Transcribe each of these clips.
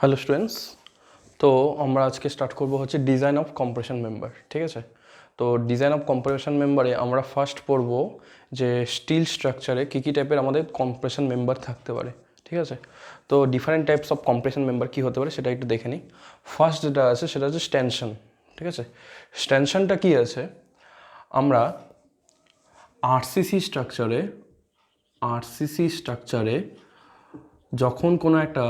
Hello students, তো আমরা আজকে স্টার্ট করব হচ্ছে ডিজাইন অফ কম্প্রেশন মেম্বার। ঠিক আছে, তো ডিজাইন অফ কম্প্রেশন মেম্বারে আমরা ফার্স্ট পড়ব যে স্টিল স্ট্রাকচারে কী কী টাইপের আমাদের কম্প্রেশন মেম্বার থাকতে পারে। ঠিক আছে, তো different types of compression member কী হতে পারে সেটা একটু দেখে নিই। ফার্স্ট যেটা আছে সেটা হচ্ছে স্টেনশন। ঠিক আছে, স্টেনশনটা কী আছে, আমরা আরসিসি স্ট্রাকচারে যখন কোনো একটা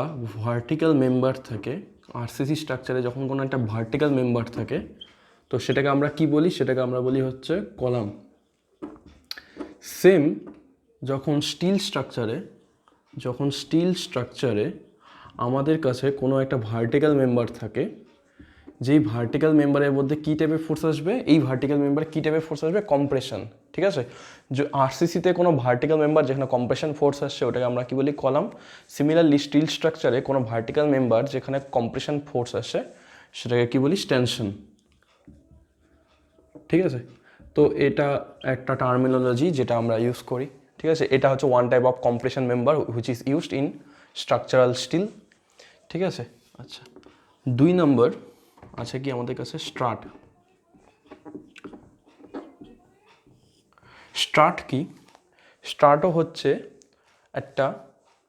ভার্টিক্যাল মেম্বার থাকে, আরসিসি স্ট্রাকচারে যখন কোনো একটা ভার্টিক্যাল মেম্বার থাকে, তো সেটাকে আমরা কি বলি, সেটাকে আমরা বলি হচ্ছে কলাম। সেম যখন স্টিল স্ট্রাকচারে আমাদের কাছে কোনো একটা ভার্টিক্যাল মেম্বার থাকে, যেই ভার্টিক্যাল মেম্বারের মধ্যে কী টাইপের ফোর্স আসবে, এই ভার্টিক্যাল মেম্বারে কী টাইপের ফোর্স আসবে, কম্প্রেশন। ঠিক আছে, যে আরসিসিতে কোনো ভার্টিক্যাল মেম্বার যেখানে কম্প্রেশন ফোর্স আসছে ওটাকে আমরা কি বলি, কলাম। সিমিলারলি স্টিল স্ট্রাকচারে কোনো ভার্টিক্যাল মেম্বার যেখানে কম্প্রেশন ফোর্স আসে সেটাকে কি বলি, টেনশন। ঠিক আছে, তো এটা একটা টার্মিনোলজি যেটা আমরা ইউজ করি। ঠিক আছে, এটা হচ্ছে one type of compression member which is used in structural steel. ঠিক আছে, আচ্ছা, 2 নম্বর আছে কি আমাদের কাছে স্ট্রাট। স্ট্রাট কি, স্ট্রাটও হচ্ছে একটা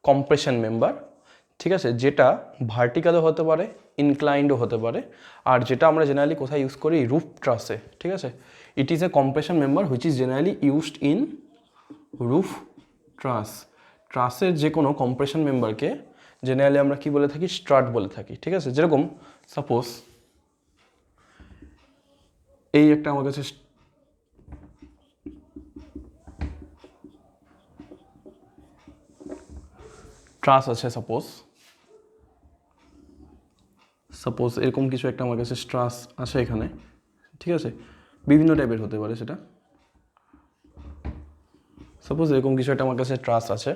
কম্প্রেশন মেম্বার। ঠিক আছে, যেটা ভার্টিক্যালও হতে পারে, ইনক্লাইন্ডও হতে পারে, আর যেটা আমরা জেনারেলি কোথায় ইউজ করি, রুফ ট্রাসে। ঠিক আছে, it is a compression member which is generally used in roof ট্রাসের যে কোনো কম্প্রেশন মেম্বারকে জেনারেলি আমরা কি বলে থাকি, স্ট্রাট বলে থাকি। ঠিক আছে, যেরকম সাপোজ এই একটা আমার কাছে ট্রাস আছে, সাপোজ এরকম কিছু একটা আমার কাছে ট্রাস আছে এখানে। ঠিক আছে, বিভিন্ন টাইপের হতে পারে সেটা। সাপোজ এরকম কিছু একটা আমার কাছে ট্রাস আছে,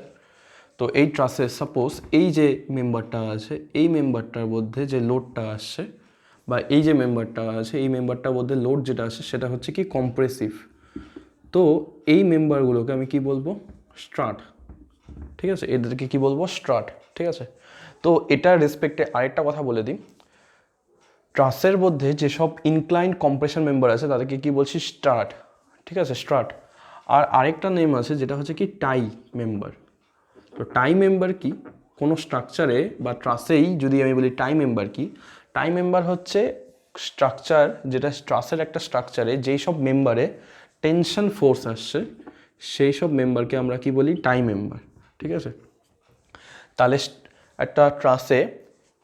তো এই ট্রাসে সাপোজ এই যে মেম্বারটা আছে, এই মেম্বারটার মধ্যে যে লোডটা আসছে, বা এই যে মেম্বারটা আছে এই মেম্বারটার মধ্যে লোড যেটা আসে সেটা হচ্ছে কি কম্প্রেসিভ। তো এই মেম্বারগুলোকে আমি কি বলবো, স্ট্রাট। ঠিক আছে, এদেরকে কি বলবো, স্ট্রাট। ঠিক আছে, তো এটার রেসপেক্টে আরেকটা কথা বলে দিই, ট্রাসের মধ্যে যেসব ইনক্লাইন্ড কম্প্রেশন মেম্বার আছে তাদেরকে কি বলছি, স্ট্রাট। ঠিক আছে, স্ট্রাট। আর আরেকটা নেম আছে যেটা হচ্ছে কি টাই মেম্বার। তো টাই মেম্বার কি, কোনো স্ট্রাকচারে বা ট্রাসেই যদি আমি বলি টাই মেম্বার কি, টাই মেম্বার হচ্ছে স্ট্রাকচার যেটা ট্রাসের একটা স্ট্রাকচারে যেই সব মেম্বারে টেনশন ফোর্স আসছে সেই সব মেম্বারকে আমরা কি বলি, টাই মেম্বার। ঠিক আছে, তাহলে একটা ট্রাসে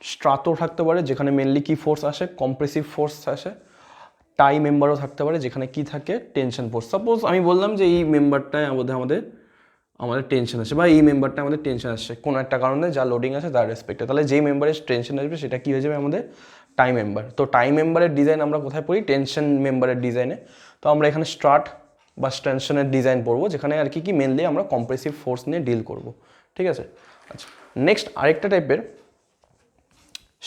স্ট্রাতো থাকতে পারে যেখানে মেনলি কি ফোর্স আসে, কম্প্রেসিভ ফোর্স আসে। টাই মেম্বারও থাকতে পারে যেখানে কি থাকে, টেনশন ফোর্স। সাপোজ আমি বললাম যে এই মেম্বারটায় আমাদের টেনশন আসে, বা এই মেম্বারটা আমাদের টেনশন আসছে কোনো একটা কারণে, যা লোডিং আছে তার রেসপেক্টে, তাহলে যেই মেম্বারের টেনশন আসবে সেটা কি হয়ে যাবে, আমাদের টাই মেম্বার। তো টাই মেম্বারের ডিজাইন আমরা কোথায় পড়ি, টেনশন মেম্বারের ডিজাইনে। তো আমরা এখানে স্ট্রাট বা টেনশনের ডিজাইন পড়বো, যেখানে আর কি মেনলি আমরা কম্প্রেসিভ ফোর্স নিয়ে ডিল করব। ঠিক আছে, আচ্ছা, নেক্সট আরেকটা টাইপের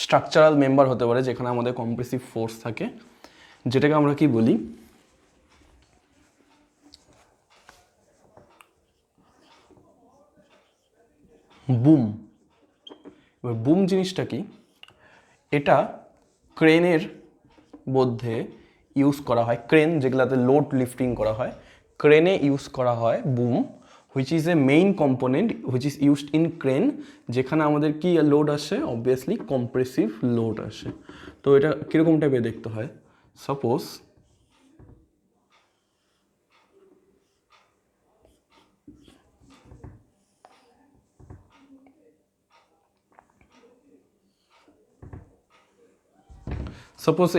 স্ট্রাকচারাল মেম্বার হতে পারে যেখানে আমাদের কম্প্রেসিভ ফোর্স থাকে, যেটাকে আমরা কি বলি, বুম। এবার বুম জিনিসটা কি, এটা ক্রেনের মধ্যে ইউজ করা হয়, ক্রেন যেগুলোতে লোড লিফটিং করা হয়, ক্রেনে ইউজ করা হয় broom, which is a main component which is used in crane, যেখানে আমাদের কি লোড আসে, অবভিয়াসলি কম্প্রেসিভ লোড আসে। তো এটা কীরকম টাইপের দেখতে হয়, সাপোজ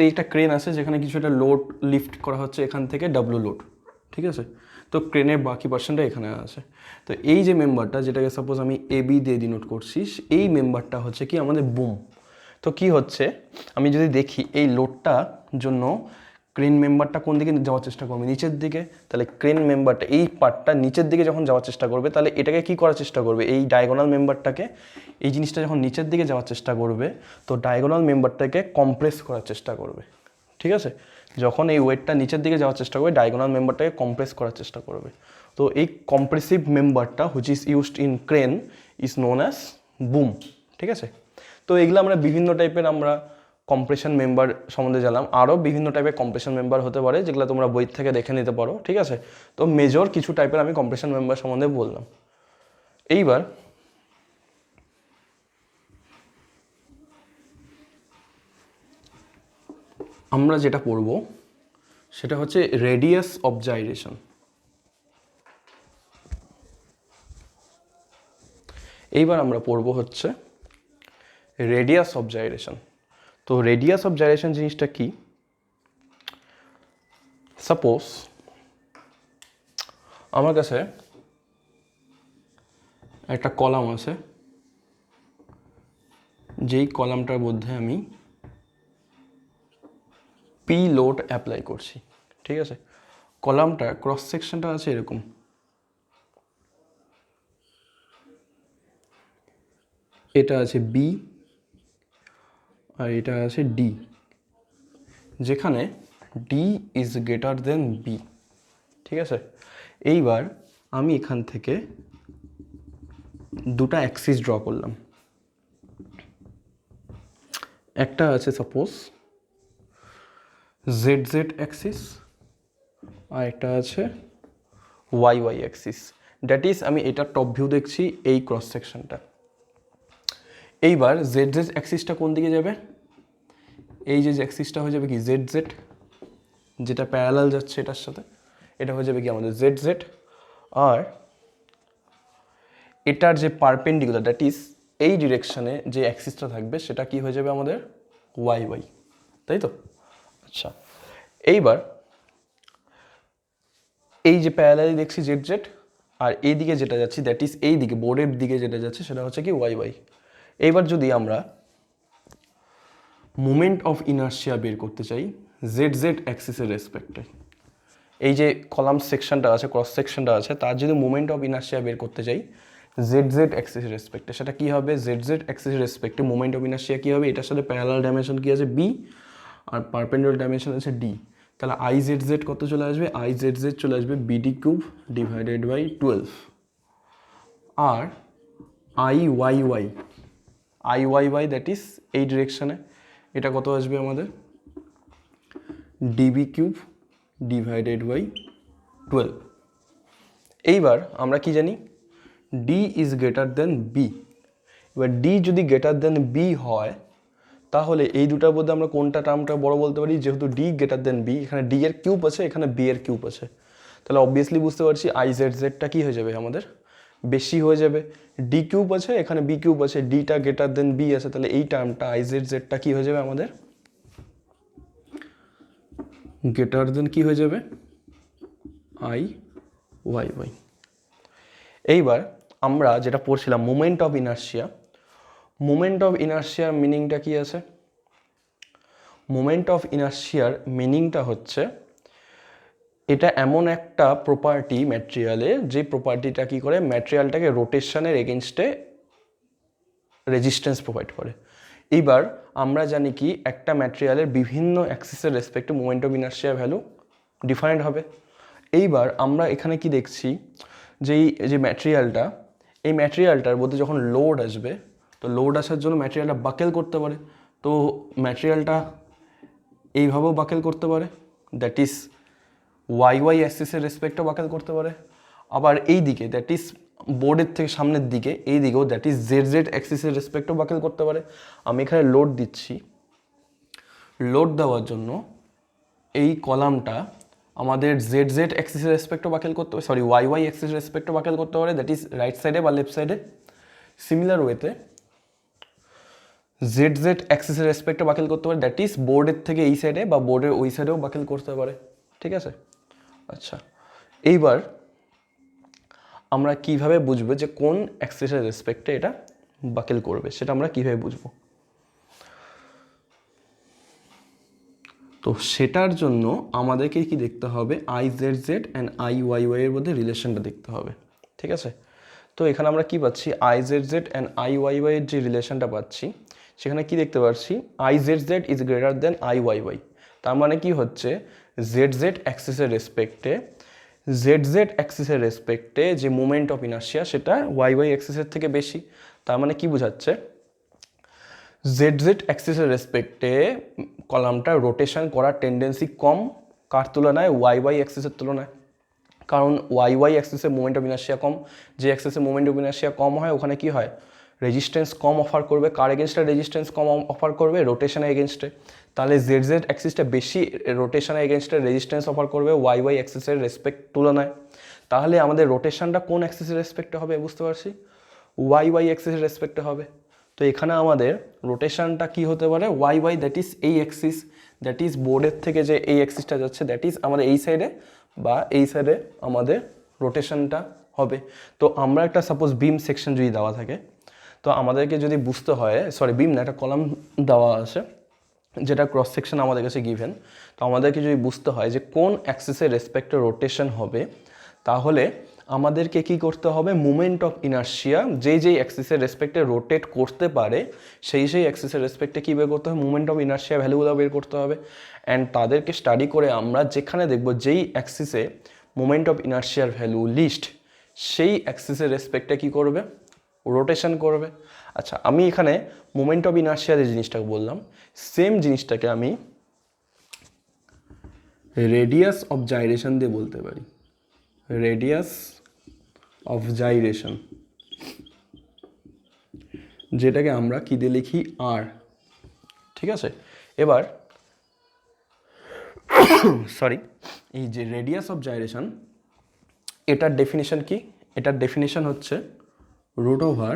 এইটা ক্রেন আছে যেখানে কিছু একটা লোড লিফট করা হচ্ছে এখান থেকে, ডাব্লু লোড। ঠিক আছে, তো ক্রেনের বাকি পার্সনটা এখানে আছে। তো এই যে মেম্বারটা যেটাকে সাপোজ আমি এবি দিয়ে ডিনোট করছি, এই মেম্বারটা হচ্ছে কি আমাদের বুম। তো কি হচ্ছে, আমি যদি দেখি এই লোডটা জন্য ক্রেন মেম্বারটা কোন দিকে যাওয়ার চেষ্টা করবে, নিচের দিকে, তাহলে ক্রেন মেম্বারটা এই পার্টটা নিচের দিকে যখন যাওয়ার চেষ্টা করবে, তাহলে এটাকে কি করার চেষ্টা করবে, এই ডায়াগোনাল মেম্বারটাকে, এই জিনিসটা যখন নিচের দিকে যাওয়ার চেষ্টা করবে, তো ডায়াগোনাল মেম্বারটাকে কম্প্রেস করার চেষ্টা করবে। ঠিক আছে, যখন এই ওয়েটটা নিচের দিকে যাওয়ার চেষ্টা করবে, ডায়াগোনাল মেম্বারটাকে কম্প্রেস করার চেষ্টা করবে। তো এই কম্প্রেসিভ মেম্বারটা which is used in crane is known as boom. ঠিক আছে, তো এগুলো আমরা বিভিন্ন টাইপের আমরা কম্প্রেশন মেম্বার সম্বন্ধে জানলাম। আরও বিভিন্ন টাইপের কম্প্রেশন মেম্বার হতে পারে যেগুলো তোমরা বই থেকে দেখে নিতে পারো, ঠিক আছে। তো মেজর কিছু টাইপের আমি কম্প্রেশন মেম্বার সম্বন্ধে বললাম। এইবার আমরা যেটা পড়ব সেটা হচ্ছে রেডিয়াস অফ জাইরেশন। এইবার আমরা পড়ব হচ্ছে রেডিয়াস অফ জাইরেশন। তো রেডিয়াস অফ জাইরেশন জিনিসটা কি? সাপোজ আমার কাছে একটা কলাম আছে, যেই কলামটার মধ্যে আমি পি লোড অ্যাপ্লাই করছি, ঠিক আছে। কলামটা ক্রস সেকশনটা আছে এরকম, এটা আছে বি আর এটা আছে ডি, যেখানে D is greater than B, ঠিক আছে। এইবার আমি এখান থেকে দুটা অ্যাক্সিস ড্র করলাম। একটা আছে সাপোজ জেড জেড অ্যাক্সিস আর একটা আছে Y Y axis. That is আমি এটা টপ ভিউ দেখছি এই ক্রস সেকশনটা। এইবার জেড জেড অ্যাক্সিসটা কোন দিকে যাবে? এই যে অ্যাক্সিসটা হয়ে যাবে কি জেড জেড, যেটা প্যারালাল যাচ্ছে এটার সাথে, এটা হয়ে যাবে কি আমাদের জেড জেড। আর এটার যে পারপেন্ডিকুলার দ্যাট ইজ এই ডিরেকশনে যে অ্যাক্সিসটা থাকবে সেটা কি হয়ে যাবে আমাদের ওয়াই ওয়াই, তাই তো? আচ্ছা, এইবার এই যে প্যারালালি দেখছি জেড জেড, আর এই দিকে যেটা যাচ্ছি দ্যাট ইজ এই দিকে বোর্ডের দিকে যেটা যাচ্ছে সেটা হচ্ছে কি ওয়াই ওয়াই। এইবার যদি আমরা মোমেন্ট অফ ইনার্শিয়া বের করতে চাই জেড জেড অ্যাক্সিসের রেসপেক্টে, এই যে কলাম সেকশনটা আছে ক্রস সেকশনটা আছে তার যদি মোমেন্ট অফ ইনার্শিয়া বের করতে চাই জেড জেড অ্যাক্সিসের রেসপেক্টে, সেটা কি হবে? জেড জেড অ্যাক্সিসের রেসপেক্টে মোমেন্ট অফ ইনার্শিয়া কি হবে? এটার সাথে প্যারালাল ডাইমেনশন কি আছে? বি, আর পারপেন্ডিকুলার ডাইমেনশন আছে ডি। তাহলে আই জেড জেড কত চলে আসবে? আই জেড জেড চলে আসবে বিডি কিউব ডিভাইডেড বাই 12। আর I Y Y that is এই ডিরেকশনে, এটা কত আসবে আমাদের? DB cube divided by 12। এইবার আমরা কি জানি? D is greater than B. এবার ডি যদি গ্রেটার দেন বি হয় তাহলে এই দুটার মধ্যে আমরা কোনটা টার্মটা বড় বলতে পারি? যেহেতু ডি গ্রেটার দেন বি, এখানে ডি এর কিউব আছে এখানে বি এর কিউব আছে, তাহলে অবভিয়াসলি বুঝতে পারছি আই জেড জেডটা কী হয়ে যাবে আমাদের? বেশি হয়ে যাবে। ডি কিউব আছে এখানে বি কিউব আছে, ডিটা গ্রেটার দেন বি আছে, তাহলে এই টার্মটা আই জেড জেডটা কী হয়ে যাবে আমাদের? গ্রেটার দেন কি হয়ে যাবে? I Y Y. এইবার আমরা যেটা পড়ছিলাম moment of inertia, moment of ইনার্শিয়ার মিনিংটা কি আছে? মোমেন্ট অফ ইনার্শিয়ার মিনিংটা হচ্ছে এটা এমন একটা প্রপার্টি ম্যাটেরিয়ালে যে প্রপার্টিটা কি করে ম্যাটেরিয়ালটাকে রোটেশনের এগেনস্টে রেজিস্ট্যান্স প্রোভাইড করে। এইবার আমরা জানি কি একটা ম্যাটেরিয়ালের বিভিন্ন অ্যাক্সিসের রেসপেক্টে moment of inertia value different হবে। এইবার আমরা এখানে কি দেখছি যে এই যে ম্যাটেরিয়ালটা, এই ম্যাটেরিয়ালটার মধ্যে যখন লোড আসবে তো লোড আসার জন্য ম্যাটেরিয়ালটা বাকেল করতে পারে, তো ম্যাটেরিয়ালটা এইভাবেও বাকেল করতে পারে দ্যাট ইজ ওয়াই ওয়াই অ্যাক্সিসের রেসপেক্টেও বাকেল করতে পারে। আবার এই দিকে দ্যাট ইজ বোর্ডের থেকে সামনের দিকে এই দিকেও দ্যাট ইজ জেড জেড অ্যাক্সিসের রেসপেক্টেও বাকেল করতে পারে। আমি এখানে লোড দিচ্ছি, লোড দেওয়ার জন্য এই কলামটা আমাদের জেড জেড অ্যাক্সিসের রেসপেক্টও বাকেল করতে পারে, সরি ওয়াই ওয়াই অ্যাক্সিসের রেসপেক্টও বাকেল করতে পারে দ্যাট ইজ রাইট সাইডে বা লেফট সাইডে। সিমিলার ওয়েতে জেড জেড অ্যাক্সিসের রেসপেক্টে বাকেল করতে পারে দ্যাট ইজ বোর্ডের থেকে এই সাইডে বা বোর্ডের ওই সাইডেও বাকেল করতে পারে, ঠিক আছে। আচ্ছা, এইবার আমরা কিভাবে বুঝবো যে কোন অ্যাক্সিসের রেসপেক্টে এটা বাকেল করবে, সেটা আমরা কিভাবে বুঝবো? তো সেটার জন্য আমাদেরকে কি দেখতে হবে? I Z Z and I Y Y এর মধ্যে রিলেশনটা দেখতে হবে, ঠিক আছে। তো এখানে আমরা কি পাচ্ছি? I Z Z and I Y Y এর যে রিলেশনটা পাচ্ছি সেখানে কি দেখতে পাচ্ছি? I Z Z is greater than I Y Y. তার মানে কি হচ্ছে? জেড জেড অ্যাক্সিসের রেসপেক্টে জেড জেড অ্যাক্সিসের রেসপেক্টে যে মোমেন্ট অফ ইনার্শিয়া সেটা ওয়াই ওয়াই অ্যাক্সিসের থেকে বেশি। তার মানে কি বোঝাচ্ছে? জেড জেড অ্যাক্সিসের রেসপেক্টে কলামটা রোটেশন করার টেন্ডেন্সি কম কার তুলনায় ওয়াই ওয়াই অ্যাক্সিসের তুলনায়। কারণ ওয়াই ওয়াই অ্যাক্সিসে মোমেন্ট অফ ইনার্শিয়া কম, যে অ্যাক্সিসে মোমেন্ট অফ ইনার্শিয়া কম হয় ওখানে কি হয়, রেজিস্ট্যান্স কম অফার করবে। কার এগেনস্টে রেজিস্ট্যান্স কম অফার করবে, রোটেশনের এগেনস্টে। তাহলে জেড জেড অ্যাক্সিসটা বেশি রোটেশনের এগেনস্টে রেজিস্ট্যান্স অফার করবে ওয়াই ওয়াই অ্যাক্সিসের রেসপেক্ট তুলনায়। তাহলে আমাদের রোটেশনটা কোন অ্যাক্সিসের রেসপেক্টে হবে বুঝতে পারছি, ওয়াই ওয়াই অ্যাক্সিসের রেসপেক্টে হবে। তো এখানে আমাদের রোটেশনটা কি হতে পারে, ওয়াই ওয়াই দ্যাট ইজ এই অ্যাক্সিস, দ্যাট ইজ বোর্ডের থেকে যে এই অ্যাক্সিসটা যাচ্ছে দ্যাট ইজ আমাদের এই সাইডে বা এই সাইডে আমাদের রোটেশনটা হবে। তো আমরা একটা সাপোজ বিম সেকশন যদি দেওয়া থাকে, তো আমাদেরকে যদি বুঝতে হয়, সরি বিম না, একটা কলাম দেওয়া আছে যেটা ক্রস সেকশন আমাদের কাছে গিভেন। তো আমাদেরকে যদি বুঝতে হয় যে কোন অ্যাক্সিসের রেসপেক্টে রোটেশন হবে, তাহলে আমাদেরকে কি করতে হবে, মোমেন্ট অফ ইনার্শিয়া যেই অ্যাক্সিসের রেসপেক্টে রোটেট করতে পারে সেই অ্যাক্সিসের রেসপেক্টে কী বের করতে হবে, মোমেন্ট অফ ইনার্শিয়া ভ্যালুগুলো বের করতে হবে। অ্যান্ড তাদেরকে স্টাডি করে আমরা যেখানে দেখব যেই অ্যাক্সিসে মোমেন্ট অফ ইনার্শিয়ার ভ্যালু লিস্ট, সেই অ্যাক্সিসের রেসপেক্টে কী করবে, রোটেশন করবে। আচ্ছা, আমি এখানে মোমেন্ট অফ ইনার্শিয়া যে জিনিসটাকে বললাম, সেম জিনিসটাকে আমি রেডিয়াস অফ জাইরেশন দিয়ে বলতে পারি, রেডিয়াস অফ জাইরেশন, যেটাকে আমরা কি দিয়ে লিখি, আর। ঠিক আছে, এবার সরি, এই যে রেডিয়াস অফ জাইরেশন, এটার ডেফিনিশন কি, এটার ডেফিনিশন হচ্ছে root over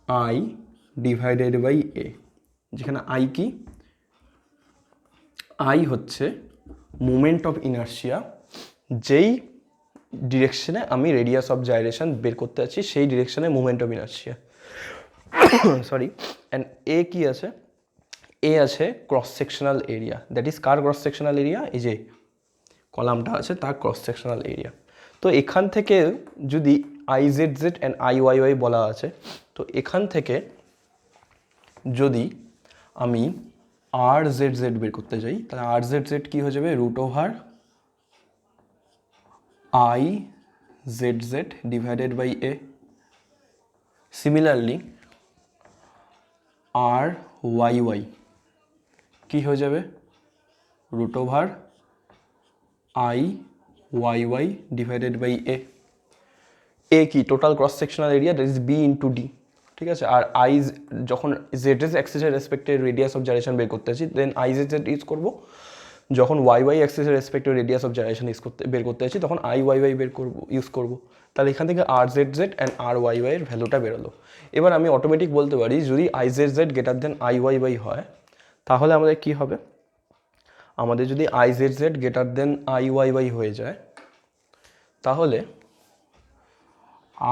I divided by A, যেখানে আই কি, আই হচ্ছে মোমেন্ট অফ ইনার্শিয়া, যেই ডিরেকশনে আমি রেডিয়াস অফ জাইরেশন বের করতে আছি সেই ডিরেকশনে moment of inertia. Sorry, and A কি আছে, এ আছে cross sectional area, that is কার ক্রস সেকশনাল এরিয়া, এই যে কলামটা আছে তার ক্রস সেকশনাল এরিয়া। তো এখান থেকে যদি I Z Z and I Y Y বলা আছে, তো এখান থেকে যদি আমি আর জেড জেড বের করতে যাই, তাহলে আর জেড জেড কী হয়ে যাবে, root over I Z Z divided by A. Similarly R Y Y কী হয়ে যাবে, root over I Y Y divided by A. A কি, total cross sectional area, that is B into D. ঠিক আছে, আর আই যখন Z S অ্যাক্সিসের রেসপেক্টে রেডিয়াস অফ জাইরেশন বের করতে আছি, then I Z Z use করবো। যখন ওয়াই ওয়াই অ্যাক্সিসের রেসপেক্টে রেডিয়াস অফ জাইরেশন বের করতে আছি, তখন আই ওয়াই ওয়াই ইউজ করবো। তাহলে এখান থেকে R Z Z and R Y Y এর ভ্যালুটা বেরোলো। এবার আমি অটোমেটিক বলতে পারি যদি I Z Z greater than I Y Y হয়, তাহলে আমাদের কি হবে, আমাদের যদি I Z Z greater than I Y Y হয়ে যায়, তাহলে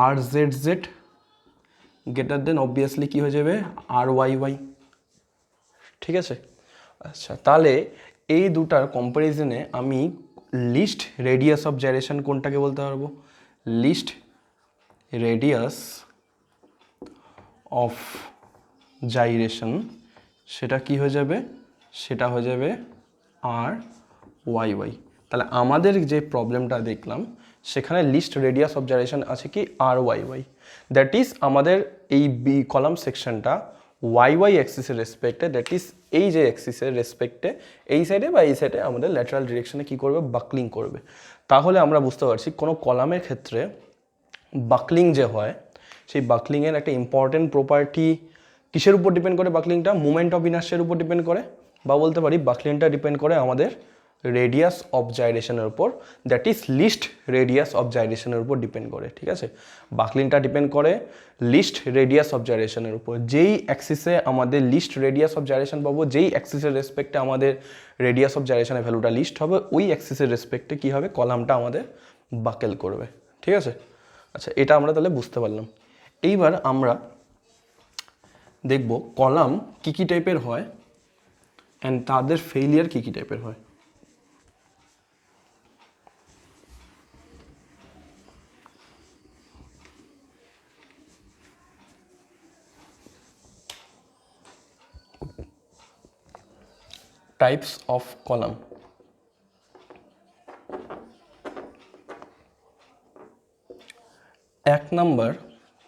R Z Z greater than obviously কী হয়ে যাবে, আর ওয়াই ওয়াই। ঠিক আছে, আচ্ছা, তাহলে এই দুটার কম্প্যারিজনে আমি লিস্ট রেডিয়াস অফ জাইরেশন কোনটাকে বলতে পারবো, লিস্ট রেডিয়াস অফ জাইরেশন, সেটা কি হয়ে যাবে, সেটা হয়ে যাবে আর ওয়াই ওয়াই। তাহলে আমাদের যে প্রবলেমটা দেখলাম সেখানে লিস্ট রেডিয়াস অফ জাইরেশন আছে কি, আর ওয়াই ওয়াই। দ্যাট ইজ আমাদের এই বি কলাম সেকশনটা ওয়াই ওয়াই অ্যাক্সিসের রেসপেক্টে, দ্যাট ইজ এই যে অ্যাক্সিসের রেসপেক্টে এই সাইডে বা এই সাইডে আমাদের ল্যাটারাল ডিরেকশনে কী করবে, বাকলিং করবে। তাহলে আমরা বুঝতে পারছি কোনো কলামের ক্ষেত্রে বাকলিং যে হয়, সেই বাকলিংয়ের একটা ইম্পর্টেন্ট প্রপার্টি কিসের উপর ডিপেন্ড করে, বাকলিংটা মোমেন্ট অফ ইনার্শিয়ার উপর ডিপেন্ড করে, বা বলতে পারি বাকলিংটা ডিপেন্ড করে আমাদের রেডিয়াস অফ জাইরেশনের উপর, that is least radius of জাইরেশনের উপর ডিপেন্ড করে। ঠিক আছে, বাকলিংটা ডিপেন্ড করে লিস্ট রেডিয়াস অফ জাইরেশনের উপর। যেই অ্যাক্সিসে আমাদের লিস্ট রেডিয়াস অফ জাইরেশন পাবো, যেই অ্যাক্সিসের রেসপেক্টে আমাদের রেডিয়াস অফ জাইরেশনের ভ্যালুটা লিস্ট হবে, ওই অ্যাক্সিসের রেসপেক্টে কী হবে, কলামটা আমাদের বাকেল করবে। ঠিক আছে, আচ্ছা, এটা আমরা তাহলে বুঝতে পারলাম। এইবার আমরা দেখব কলাম কী কী টাইপের হয় অ্যান্ড তাদের ফেইলিয়ার কী কী টাইপের হয়। Types of column. এক নাম্বার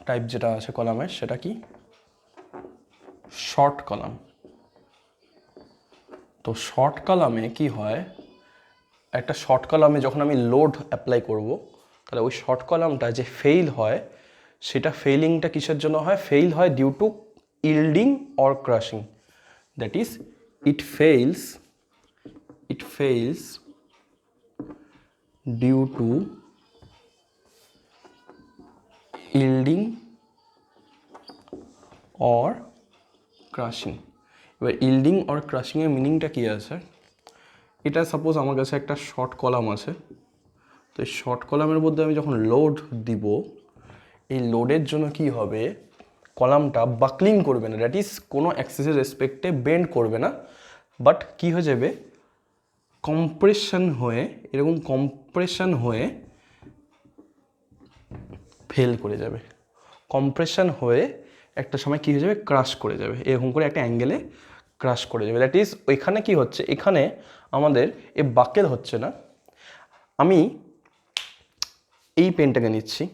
টাইপ যেটা আছে কলামের, সেটা কি, শর্ট কলাম। তো শর্ট কলামে কি হয়, একটা শর্ট কলামে যখন আমি লোড অ্যাপ্লাই করব, তাহলে ওই শর্ট কলামটা যে ফেইল হয়, সেটা ফেইলিংটা কিসের জন্য হয়? ফেইল হয় due to yielding or crushing. That is it fails due to yielding or crushing. এবার ইল্ডিং অর ক্রাশিংয়ের মিনিংটা কী আছে? এটা সাপোজ আমার কাছে একটা শর্ট কলাম আছে, তো এই শর্ট কলামের মধ্যে আমি যখন লোড দিব, এই লোডের জন্য কি হবে, কলামটা বাকলিং করবে না, দ্যাট ইজ কোনো অ্যাক্সিসের রেসপেক্টে বেন্ড করবে না, বাট কি হয়ে যাবে, কম্প্রেশন হয়ে, এরকম কম্প্রেশন হয়ে ফেল করে যাবে। কম্প্রেশন হয়ে একটা সময় কী হয়ে যাবে, ক্রাশ করে যাবে, এরকম করে একটা অ্যাঙ্গেলে ক্রাশ করে যাবে। দ্যাট ইজ ওইখানে কি হচ্ছে, এখানে আমাদের এ বাকেল হচ্ছে না। আমি এই পেনটাকে নিচ্ছি,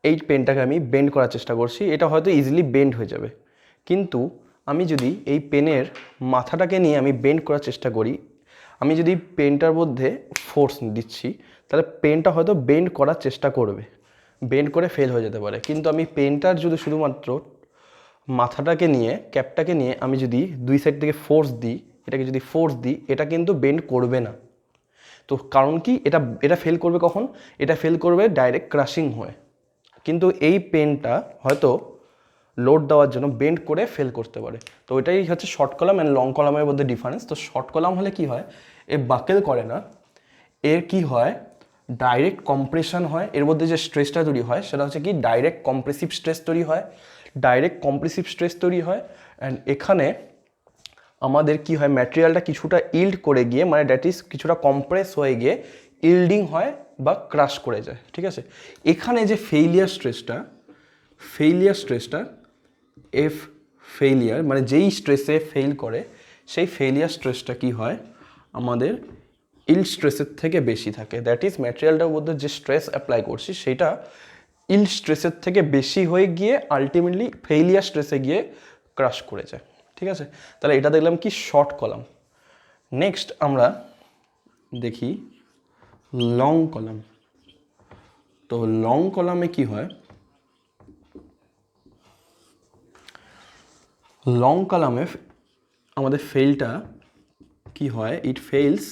এই পেনটাকে আমি বেন্ড করার চেষ্টা করছি, এটা হয়তো ইজিলি বেন্ড হয়ে যাবে, কিন্তু আমি যদি এই পেনের মাথাটাকে নিয়ে আমি বেন্ড করার চেষ্টা করি, আমি যদি পেনটার মধ্যে ফোর্স দিচ্ছি, তাহলে পেনটা হয়তো বেন্ড করার চেষ্টা করবে, বেন্ড করে ফেল হয়ে যেতে পারে। কিন্তু আমি পেনটার যদি শুধুমাত্র মাথাটাকে নিয়ে, ক্যাপটাকে নিয়ে আমি যদি দুই সাইড থেকে ফোর্স দিই, এটাকে যদি ফোর্স দিই, এটা কিন্তু বেন্ড করবে না। তো কারণ কি, এটা ফেল করবে কখন, এটা ফেল করবে ডাইরেক্ট ক্রাশিং হয়ে। কিন্তু এই পেনটা হয়তো লোড দেওয়ার জন্য বেন্ড করে ফেল করতে পারে। তো এটাই হচ্ছে শর্ট কলাম অ্যান্ড লং কলামের মধ্যে ডিফারেন্স। তো শর্ট কলাম হলে কি হয়, এ বাকেল করে না, এর কি হয়, ডাইরেক্ট কম্প্রেশন হয়, এর মধ্যে যে স্ট্রেসটা তৈরি হয় সেটা হচ্ছে কি ডাইরেক্ট কম্প্রেসিভ স্ট্রেস তৈরি হয়, অ্যান্ড এখানে আমাদের কি হয়, ম্যাটেরিয়ালটা কিছুটা ইল্ড করে গিয়ে, মানে দ্যাট ইজ কিছুটা কম্প্রেস হয়ে গিয়ে ইল্ডিং হয় বা ক্রাশ করে যায়। ঠিক আছে, এখানে যে ফেইলিয়ার স্ট্রেসটা এফ ফেইলিয়ার, মানে যেই স্ট্রেসে ফেইল করে, সেই ফেইলিয়ার স্ট্রেসটা কি হয়, আমাদের ইল্ড স্ট্রেসের থেকে বেশি থাকে। দ্যাট ইজ ম্যাটেরিয়ালটার মধ্যে যে স্ট্রেস অ্যাপ্লাই করছি, সেটা ইল্ড স্ট্রেসের থেকে বেশি হয়ে গিয়ে আলটিমেটলি ফেইলিয়ার স্ট্রেসে গিয়ে ক্রাশ করে যায়। ঠিক আছে, তাহলে এটা দেখলাম কি শর্ট কলাম। নেক্সট আমরা দেখি লং কলাম। তো লং কলামে কি হয়, লং কলামে আমাদের ফেলটা কি হয়, ইট ফেলস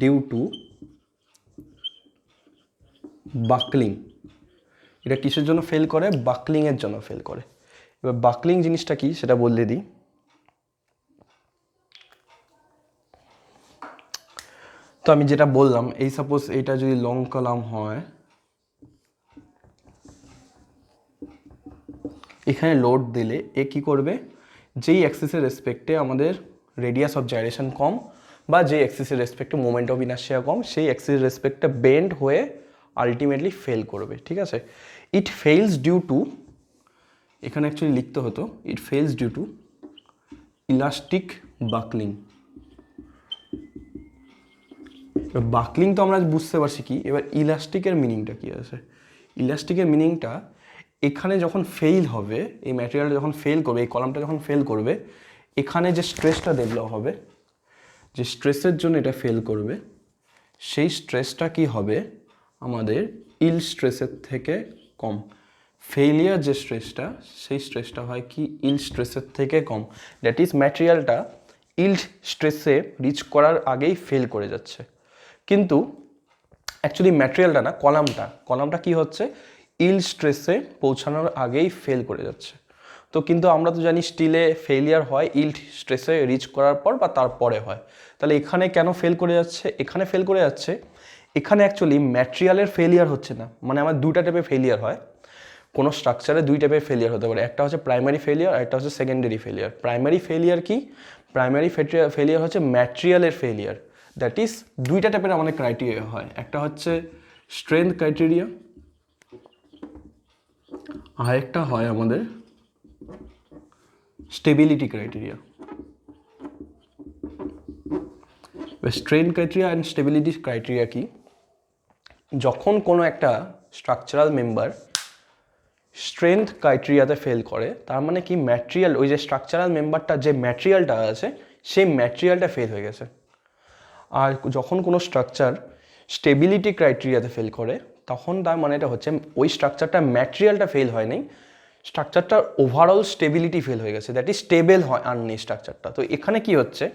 ডিউ টু বাকলিং। এটা কিসের জন্য ফেল করে, বাকলিংয়ের জন্য ফেল করে। এবার বাকলিং জিনিসটা কি সেটা বলে দিই। তো আমি যেটা বললাম, এই সাপোজ এইটা যদি লং কলাম হয়, এখানে লোড দিলে এ কি করবে, যেই অ্যাক্সিসের রেসপেক্টে আমাদের রেডিয়াস অফ জাইরেশন কম, বা যেই অ্যাক্সিসের রেসপেক্টে মোমেন্ট অফ ইনার্শিয়া কম, সেই অ্যাক্সিসের রেসপেক্টে বেন্ড হয়ে আলটিমেটলি ফেল করবে। ঠিক আছে, ইট ফেলস ডিউ টু, এখানে অ্যাকচুয়ালি লিখতে হতো it fails due to elastic buckling. এবার বাকলিং তো আমরা বুঝতে পারছি কি, এবার ইলাস্টিকের মিনিংটা কি আছে। ইলাস্টিকের মিনিংটা, এখানে যখন ফেইল হবে, এই ম্যাটেরিয়ালটা যখন ফেল করবে, এই কলামটা যখন ফেল করবে, এখানে যে স্ট্রেসটা ডেভেলপ হবে, যে স্ট্রেসের জন্য এটা ফেল করবে, সেই স্ট্রেসটা কি হবে, আমাদের ইল্ড স্ট্রেসের থেকে কম। ফেইলিয়ার যে স্ট্রেসটা, সেই স্ট্রেসটা হয় কি ইল্ড স্ট্রেসের থেকে কম। দ্যাট ইজ ম্যাটেরিয়ালটা ইল্ড স্ট্রেসে রিচ করার আগেই ফেল করে যাচ্ছে। কিন্তু অ্যাকচুয়ালি ম্যাটেরিয়ালটা না, কলামটা কি হচ্ছে, ইল্ড স্ট্রেসে পৌঁছানোর আগেই ফেল করে যাচ্ছে। তো কিন্তু আমরা তো জানি স্টিলে ফেলিয়ার হয় ইল্ড স্ট্রেসে রিচ করার পর বা তারপরে হয়। তাহলে এখানে কেন ফেল করে যাচ্ছে, এখানে অ্যাকচুয়ালি ম্যাটেরিয়ালের ফেলিয়ার হচ্ছে না। মানে আমার দুটা টাইপের ফেলিয়ার হয়, কোনো স্ট্রাকচারে দুই টাইপের ফেলিয়ার হতে পারে, একটা হচ্ছে প্রাইমারি ফেলিয়ার আর একটা হচ্ছে সেকেন্ডারি ফেলিয়ার। প্রাইমারি ফেলিয়ার কি, প্রাইমারি ফেলিয়ার হচ্ছে ম্যাটেরিয়ালের ফেলিয়ার। দ্যাট ইজ দুইটা টাইপের আমাদের ক্রাইটেরিয়া হয়, একটা হচ্ছে স্ট্রেংথ ক্রাইটেরিয়া, আরেকটা হয় আমাদের stability criteria. Strain criteria and stability criteria কি, যখন কোনো একটা স্ট্রাকচারাল মেম্বার স্ট্রেংথ ক্রাইটেরিয়াতে ফেল করে, তার মানে কি ম্যাটেরিয়াল, ওই যে স্ট্রাকচারাল মেম্বারটা যে ম্যাটেরিয়ালটা আছে সেই ম্যাটেরিয়ালটা ফেল হয়ে গেছে। আর যখন কোনো স্ট্রাকচার স্টেবিলিটি ক্রাইটেরিয়াতে ফেল করে তখন তার মানে এটা হচ্ছে ওই স্ট্রাকচারটা ম্যাটেরিয়ালটা ফেল হয়নি, স্ট্রাকচারটার ওভারঅল স্টেবিলিটি ফেল হয়ে গেছে, দ্যাট ইজ স্টেবল হয় আননি স্ট্রাকচারটা। তো এখানে কি হচ্ছে,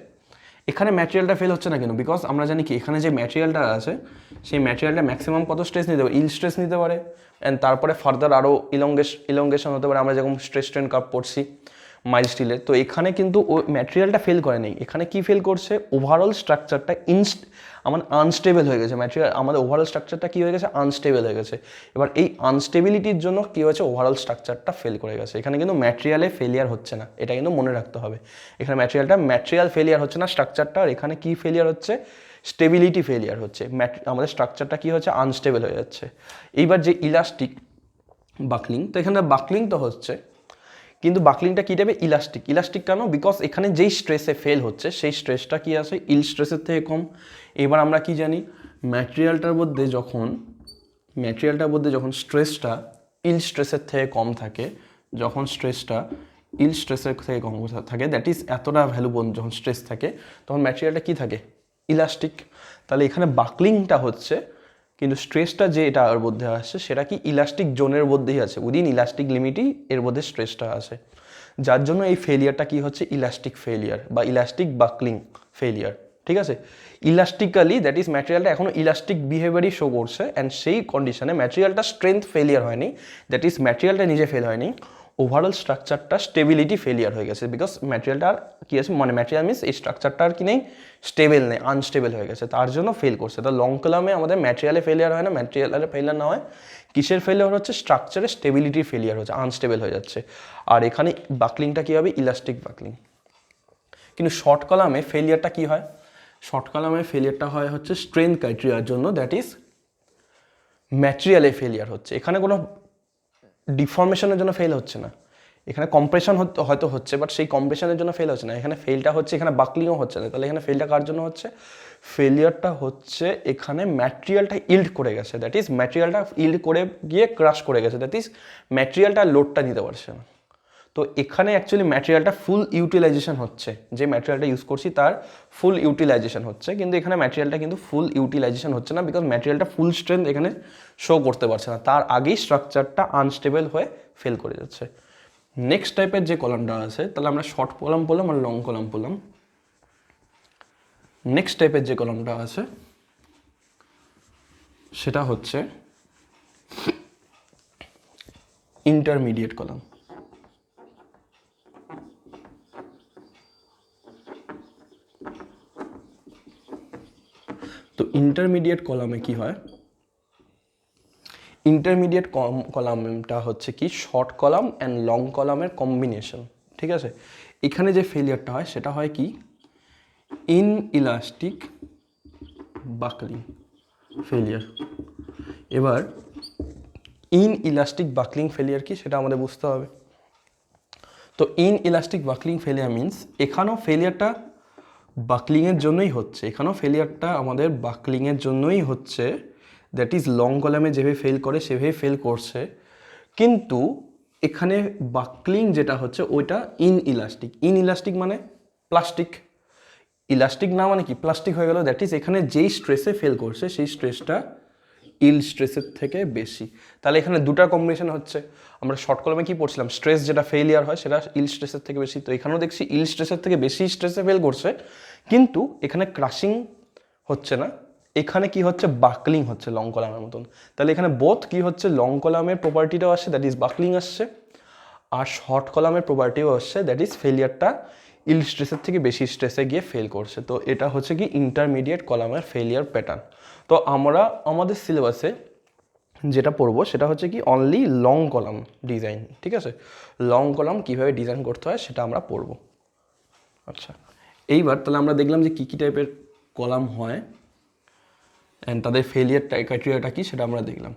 এখানে ম্যাটেরিয়ালটা ফেল হচ্ছে না কেন? বিকজ আমরা জানি কি এখানে যে ম্যাটেরিয়ালটা আছে সেই ম্যাটেরিয়ালটা ম্যাক্সিমাম কত স্ট্রেস নিতে পারে, ইল স্ট্রেস নিতে পারে, অ্যান্ড তারপরে ফার্দার আরও ইলঙ্গেশন হতে পারে। আমরা যেরকম স্ট্রেস স্ট্রেন কার্ভ পড়ছি মাইল স্টিলের, তো এখানে কিন্তু ও ম্যাটেরিয়ালটা ফেল করে নেই, এখানে কি ফেল করছে, ওভারঅল স্ট্রাকচারটা আমার আনস্টেবল হয়ে গেছে, ম্যাটেরিয়াল আমাদের ওভারঅল স্ট্রাকচারটা কী হয়ে গেছে, আনস্টেবল হয়ে গেছে। এবার এই আনস্টেবিলিটির জন্য কী হয়েছে, ওভারঅল স্ট্রাকচারটা ফেল করে গেছে। এখানে কিন্তু ম্যাটেরিয়ালে ফেলিয়ার হচ্ছে না, এটা কিন্তু মনে রাখতে হবে। এখানে ম্যাটেরিয়াল ফেলিয়ার হচ্ছে না স্ট্রাকচারটা, আর এখানে কী ফেলিয়ার হচ্ছে, স্টেবিলিটি ফেলিয়ার হচ্ছে, আমাদের স্ট্রাকচারটা কী হচ্ছে, আনস্টেবল হয়ে যাচ্ছে। এইবার যে ইলাস্টিক বাকলিং, তো এখানে বাকলিং তো হচ্ছে, কিন্তু বাকলিংটা কী টাইপের, ইলাস্টিক কেন, বিকজ এখানে যেই স্ট্রেসে ফেল হচ্ছে সেই স্ট্রেসটা কী আছে, ইল স্ট্রেসের থেকে কম। এবার আমরা কি জানি, ম্যাটেরিয়ালটার মধ্যে যখন স্ট্রেসটা ইল স্ট্রেসের থেকে কম থাকে, যখন স্ট্রেসটা ইল স্ট্রেসের থেকে কম থাকে, দ্যাট ইজ এতটা ভ্যালু যখন স্ট্রেস থাকে তখন ম্যাটেরিয়ালটা কী থাকে, ইলাস্টিক। তাহলে এখানে বাকলিংটা হচ্ছে, কিন্তু স্ট্রেসটা যে এটার মধ্যে আসছে সেটা কি ইলাস্টিক জোনের মধ্যেই আছে, উইদিন ইলাস্টিক লিমিটই এর মধ্যে স্ট্রেসটা আছে, যার জন্য এই ফেলিয়ারটা কি হচ্ছে, ইলাস্টিক ফেলিয়ার বা ইলাস্টিক বাকলিং ফেলিয়ার। ঠিক আছে, ইলাস্টিক্যালি দ্যাট ইজ ম্যাটেরিয়ালটা এখনও ইলাস্টিক বিহেভিয়ারই শো করছে, অ্যান্ড সেই কন্ডিশনে ম্যাটেরিয়ালটা স্ট্রেংথ ফেলিয়ার হয়নি, দ্যাট ইজ ম্যাটেরিয়ালটা নিজে ফেল হয়নি, ওভারঅল স্ট্রাকচারটা স্টেবিলিটি ফেলিয়ার হয়ে গেছে, বিকজ ম্যাটেরিয়ালটার কী আছে, মানে ম্যাটেরিয়াল মিনস এই স্ট্রাকচারটার কি নেই, স্টেবল নেই, আনস্টেবল হয়ে গেছে, তার জন্য ফেল করছে। তো লং কলামে আমাদের ম্যাটেরিয়ালে ফেলিয়ার হয় না, ম্যাটেরিয়ালে ফেলিয়ার না হয় কিসের ফেলিয়ার হচ্ছে, স্ট্রাকচারের স্টেবিলিটির ফেলিয়ার হচ্ছে, আনস্টেবল হয়ে যাচ্ছে। আর এখানে বাকলিংটা কী হবে, ইলাস্টিক বাকলিং। কিন্তু শর্ট কলামে ফেলিয়ারটা কী হয়, শর্ট কলামে ফেলিয়ারটা হয় হচ্ছে স্ট্রেংথ ক্রাইটেরিয়ার জন্য, দ্যাট ইজ ম্যাটেরিয়ালে ফেলিয়ার হচ্ছে। এখানে কোনো ডিফর্মেশনের জন্য ফেল হচ্ছে না, এখানে কম্প্রেশন হয়তো হচ্ছে, বাট সেই কম্প্রেশনের জন্য ফেল হচ্ছে না, এখানে ফেলটা হচ্ছে, এখানে বাকলিংও হচ্ছে না। তাহলে এখানে ফেলটা কার জন্য হচ্ছে, ফেলিয়ারটা হচ্ছে এখানে ম্যাটেরিয়ালটা ইল্ড করে গেছে, দ্যাট ইজ ম্যাটেরিয়ালটা ইল্ড করে গিয়ে ক্রাশ করে গেছে, দ্যাট ইজ ম্যাটেরিয়ালটা লোডটা নিতে পারছে না। তো এখানে অ্যাকচুয়ালি ম্যাটেরিয়ালটা ফুল ইউটিলাইজেশন হচ্ছে, যে ম্যাটেরিয়ালটা ইউজ করছি তার ফুল ইউটিলাইজেশন হচ্ছে, কিন্তু এখানে ম্যাটেরিয়ালটা কিন্তু ফুল ইউটিলাইজেশন হচ্ছে না, বিকজ ম্যাটেরিয়ালটা ফুল স্ট্রেংথ এখানে শো করতে পারছে না, তার আগেই স্ট্রাকচারটা আনস্টেবল হয়ে ফেল করে যাচ্ছে। নেক্সট টাইপের যে কলামটা আছে, তাহলে আমরা শর্ট কলাম পড়লাম আর লং কলাম পড়লাম। নেক্সট টাইপের যে কলামটা আছে সেটা হচ্ছে ইন্টারমিডিয়েট কলাম। তো ইন্টারমিডিয়েট কলামে কি হয়, ইন্টারমিডিয়েট কলামটা হচ্ছে কি শর্ট কলাম অ্যান্ড লং কলামের কম্বিনেশন। ঠিক আছে, এখানে যে ফেলিয়ারটা হয় সেটা হয় কি, ইনইলাস্টিক বাকলিং ফেলিয়ার। এবার ইনইলাস্টিক বাকলিং ফেলিয়ার কি সেটা আমাদের বুঝতে হবে। তো ইনইলাস্টিক বাকলিং ফেলিয়ার মিনস এখানেও ফেলিয়ারটা বাকলিংয়ের জন্যই হচ্ছে, এখানেও ফেলিয়ারটা আমাদের বাকলিংয়ের জন্যই হচ্ছে, দ্যাট ইজ লং কলামে যেভাবে ফেল করে সেভাবে ফেল করছে, কিন্তু এখানে বাকলিং যেটা হচ্ছে ওইটা ইনইলাস্টিক মানে প্লাস্টিক, ইলাস্টিক না মানে কি প্লাস্টিক হয়ে গেল, দ্যাট ইজ এখানে যেই স্ট্রেসে ফেল করছে সেই স্ট্রেসটা ইল স্ট্রেসের থেকে বেশি। তাহলে এখানে দুটা কম্বিনেশন হচ্ছে, আমরা শর্ট কলামে কি পড়ছিলাম, স্ট্রেস যেটা ফেলিয়ার হয় সেটা ইল স্ট্রেসের থেকে বেশি, তো এখানেও দেখছি ইল স্ট্রেসের থেকে বেশি স্ট্রেসে ফেল করছে, কিন্তু এখানে ক্রাশিং হচ্ছে না, এখানে কি হচ্ছে, বাকলিং হচ্ছে লং কলামের মতন। তাহলে এখানে বোথ কি হচ্ছে, লং কলামের প্রপার্টিটাও আসছে, দ্যাট ইজ বাকলিং আসছে, আর শর্ট কলামের প্রপার্টিও আসছে, দ্যাট ইজ ফেলিয়ারটা ইল স্ট্রেসের থেকে বেশি স্ট্রেসে গিয়ে ফেল করছে। তো এটা হচ্ছে কি ইন্টারমিডিয়েট কলামের ফেলিয়ার প্যাটার্ন। তো আমরা আমাদের সিলেবাসে যেটা পড়বো সেটা হচ্ছে কি অনলি লং কলাম ডিজাইন। ঠিক আছে, লং কলাম কীভাবে ডিজাইন করতে হয় সেটা আমরা পড়বো। আচ্ছা, এইবার তাহলে আমরা দেখলাম যে কী কী টাইপের কলাম হয় অ্যান্ড তাদের ফেলিয়ার ক্রাইটেরিয়াটা কী সেটা আমরা দেখলাম।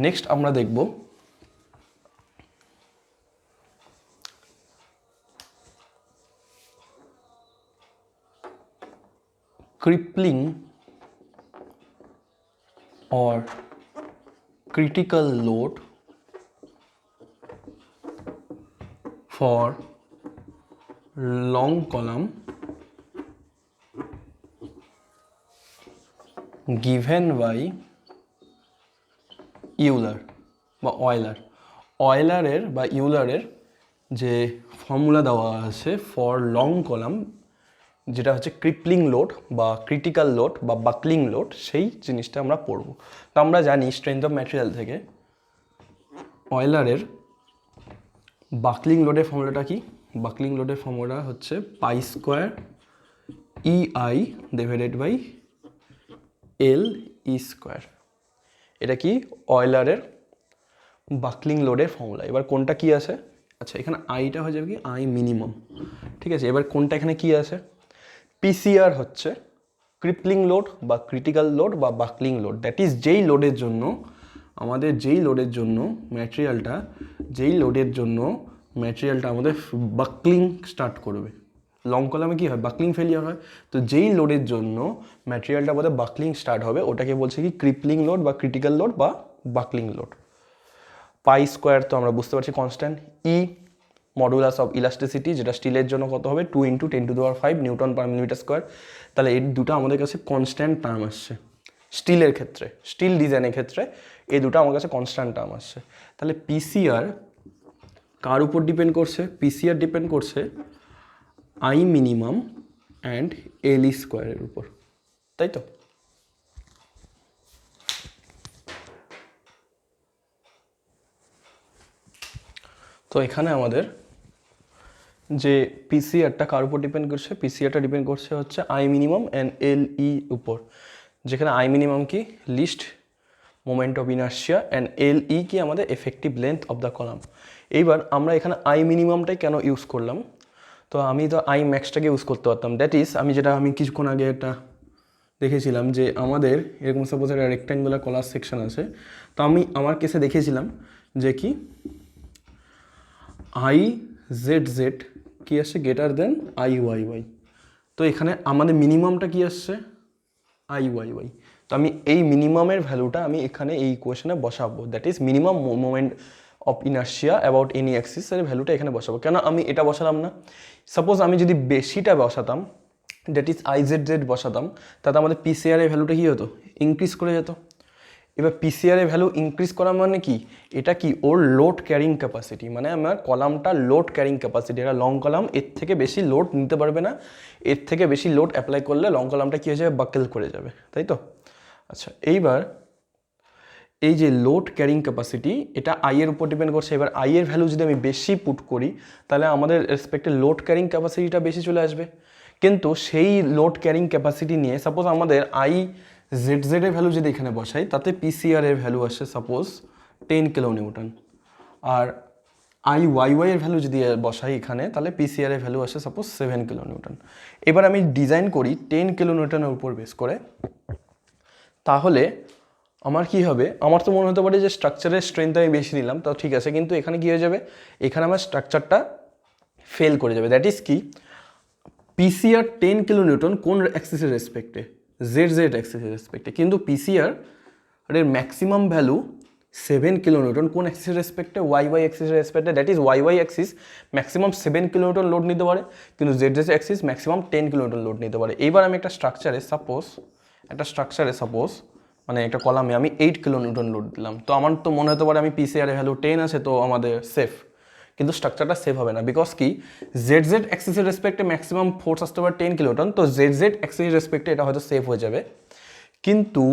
নেক্সট আমরা দেখব crippling or critical load for long column given by Euler বা অয়লারের বা ইউলারের যে ফর্মুলা দেওয়া আছে ফর লং কলাম, যেটা হচ্ছে ক্রিপলিং লোড বা ক্রিটিক্যাল লোড বা বাকলিং লোড, সেই জিনিসটা আমরা পড়ব। তো আমরা জানি স্ট্রেংথ অফ ম্যাটেরিয়াল থেকে অয়লারের বাকলিং লোডের ফর্মুলাটা কি? বাকলিং লোডের ফর্মুলা হচ্ছে pi square EI divided by LE square. এটা কি অয়লারের বাকলিং লোডের ফর্মুলা। এবার কোনটা কি আছে? আচ্ছা, এখানে আইটা হয়ে যাবে কি আই মিনিমাম, ঠিক আছে। এবার কোনটা এখানে কি আছে? পিসিআর হচ্ছে ক্রিপলিং লোড বা ক্রিটিক্যাল লোড বা বাকলিং লোড, দ্যাট ইজ যেই লোডের জন্য ম্যাটেরিয়ালটা আমাদের বাকলিং স্টার্ট করবে। লং কলামে কী হয়? বাকলিং ফেলিয়ার হয়। তো যেই লোডের জন্য ম্যাটেরিয়ালটা আমাদের বাকলিং স্টার্ট হবে ওটাকে বলছে কি ক্রিপলিং লোড বা ক্রিটিক্যাল লোড বা বাকলিং লোড। পাই স্কোয়ার তো আমরা বুঝতে পারছি constant. E modulus of elasticity, যেটা স্টিলের জন্য কত হবে 2 × 10⁵ নিউটন পার মিলিমিটার স্কোয়ার। তাহলে এই দুটো আমাদের কাছে কনস্ট্যান্ট টার্ম আসছে স্টিলের ক্ষেত্রে, স্টিল ডিজাইনের ক্ষেত্রে এই দুটো আমার কাছে কনস্ট্যান্ট টার্ম আসছে। তাহলে পিসিআর কার উপর ডিপেন্ড করছে? পিসিআর ডিপেন্ড করছে আই মিনিমাম অ্যান্ড LE স্কোয়ারের উপর, তাই তো? তো এখানে আমাদের যে পিসিআরটা কার উপর ডিপেন্ড করছে? পিসিআরটা ডিপেন্ড করছে হচ্ছে আই মিনিমাম অ্যান্ড LE উপর, যেখানে আই মিনিমাম কি least moment of inertia and LE কি আমাদের effective length of the column. এইবার আমরা এখানে আই মিনিমামটাই কেন ইউজ করলাম? তো আমি তো আই ম্যাক্সটাকে ইউজ করতে পারতাম, দ্যাট ইজ আমি কিছুক্ষণ আগে একটা দেখেছিলাম যে আমাদের এরকম সাপোজ একটা রেক্ট্যাঙ্গুলার কলার সেকশন আছে। তো আমি আমার কেসে দেখেছিলাম যে কি IZZ কি আসছে গ্রেটার দেন IYY। তো এখানে আমাদের মিনিমামটা কি আসছে? IYY। তো আমি এই মিনিমামের ভ্যালুটা আমি এখানে এই ইকুয়েশনে বসাবো, that is minimum moment of inertia about any Axis এর ভ্যালুটা এখানে বসাবো। কেন আমি এটা বসালাম না? সাপোজ আমি যদি বেশিটা বসাতাম, দ্যাট ইজ IZZ বসাতাম, তাতে আমাদের পিসিআর এর ভ্যালুটা কী হতো? ইনক্রিজ করে যেত। এবার পিসিআর এর ভ্যালু ইনক্রিজ করা মানে কি? এটা কি ওর লোড ক্যারিং ক্যাপাসিটি, মানে আমার কলামটা লোড ক্যারিং ক্যাপাসিটি। এটা লং কলাম, এর থেকে বেশি লোড নিতে পারবে না, এর থেকে বেশি লোড অ্যাপ্লাই করলে লং কলামটা কী হয়ে যাবে? বাকেল করে যাবে, তাই তো? আচ্ছা, এইবার এই যে লোড ক্যারিং ক্যাপাসিটি এটা আই এর উপর ডিপেন্ড করছে। এবার আই এর ভ্যালু যদি আমি বেশি পুট করি তাহলে আমাদের রেসপেক্টে লোড ক্যারিং ক্যাপাসিটিটা বেশি চলে আসবে। কিন্তু সেই লোড ক্যারিং ক্যাপাসিটি নিয়ে সাপোজ আমাদের IZZ এর ভ্যালু যদি এখানে বসাই তাতে পিসিআর এর ভ্যালু আসে সাপোজ 10 কিলোনিউটন, আর IYY এর ভ্যালু যদি বসাই এখানে তাহলে পিসিআর এর ভ্যালু আসে সাপোজ 7 কিলোনিউটন। এবার আমি ডিজাইন করি 10 কিলোনিউটনের উপর বেস করে, তাহলে আমার কি হবে? আমার তো মনে হতে পারে যে স্ট্রাকচারের স্ট্রেংথ আমি বেশি নিলাম, তাও ঠিক আছে, কিন্তু এখানে কি হয়ে যাবে? এখানে আমার স্ট্রাকচারটা ফেল করে যাবে। দ্যাট ইজ কি পিসিআর 10 কিলোনিউটন কোন অ্যাক্সিসের রেসপেক্টে? ZZ অ্যাক্সিসের রেসপেক্টে, কিন্তু পিসিআর এর ম্যাক্সিমাম ভ্যালু 7 কিলোনিউটন কোন অ্যাক্সিসের রেসপেক্টে? YY অ্যাক্সিসের রেসপেক্টে। That is YY axis maximum 7 kilonewton load নিতে পারে, কিন্তু ZZ axis maximum 10 kilonewton load নিতে পারে। এইবার আমি একটা স্ট্রাকচারে সাপোজ মানে একটা কলামে আমি 8 কিলোনিউটন লোড দিলাম, তো আমার তো মনে হতে পারে আমি পিসিআর এর ভ্যালু 10 আছে তো আমাদের সেফ, কিন্তু স্ট্রাকচারটা সেফ হবে না। বিকজ কি ZZ অ্যাক্সিসের রেসপেক্টে ম্যাক্সিমাম ফোর্স আসতে পারে 10 কিলোটন, তো ZZ অ্যাক্সিসের রেসপেক্টে এটা হয়তো সেফ হয়ে যাবে, কিন্তু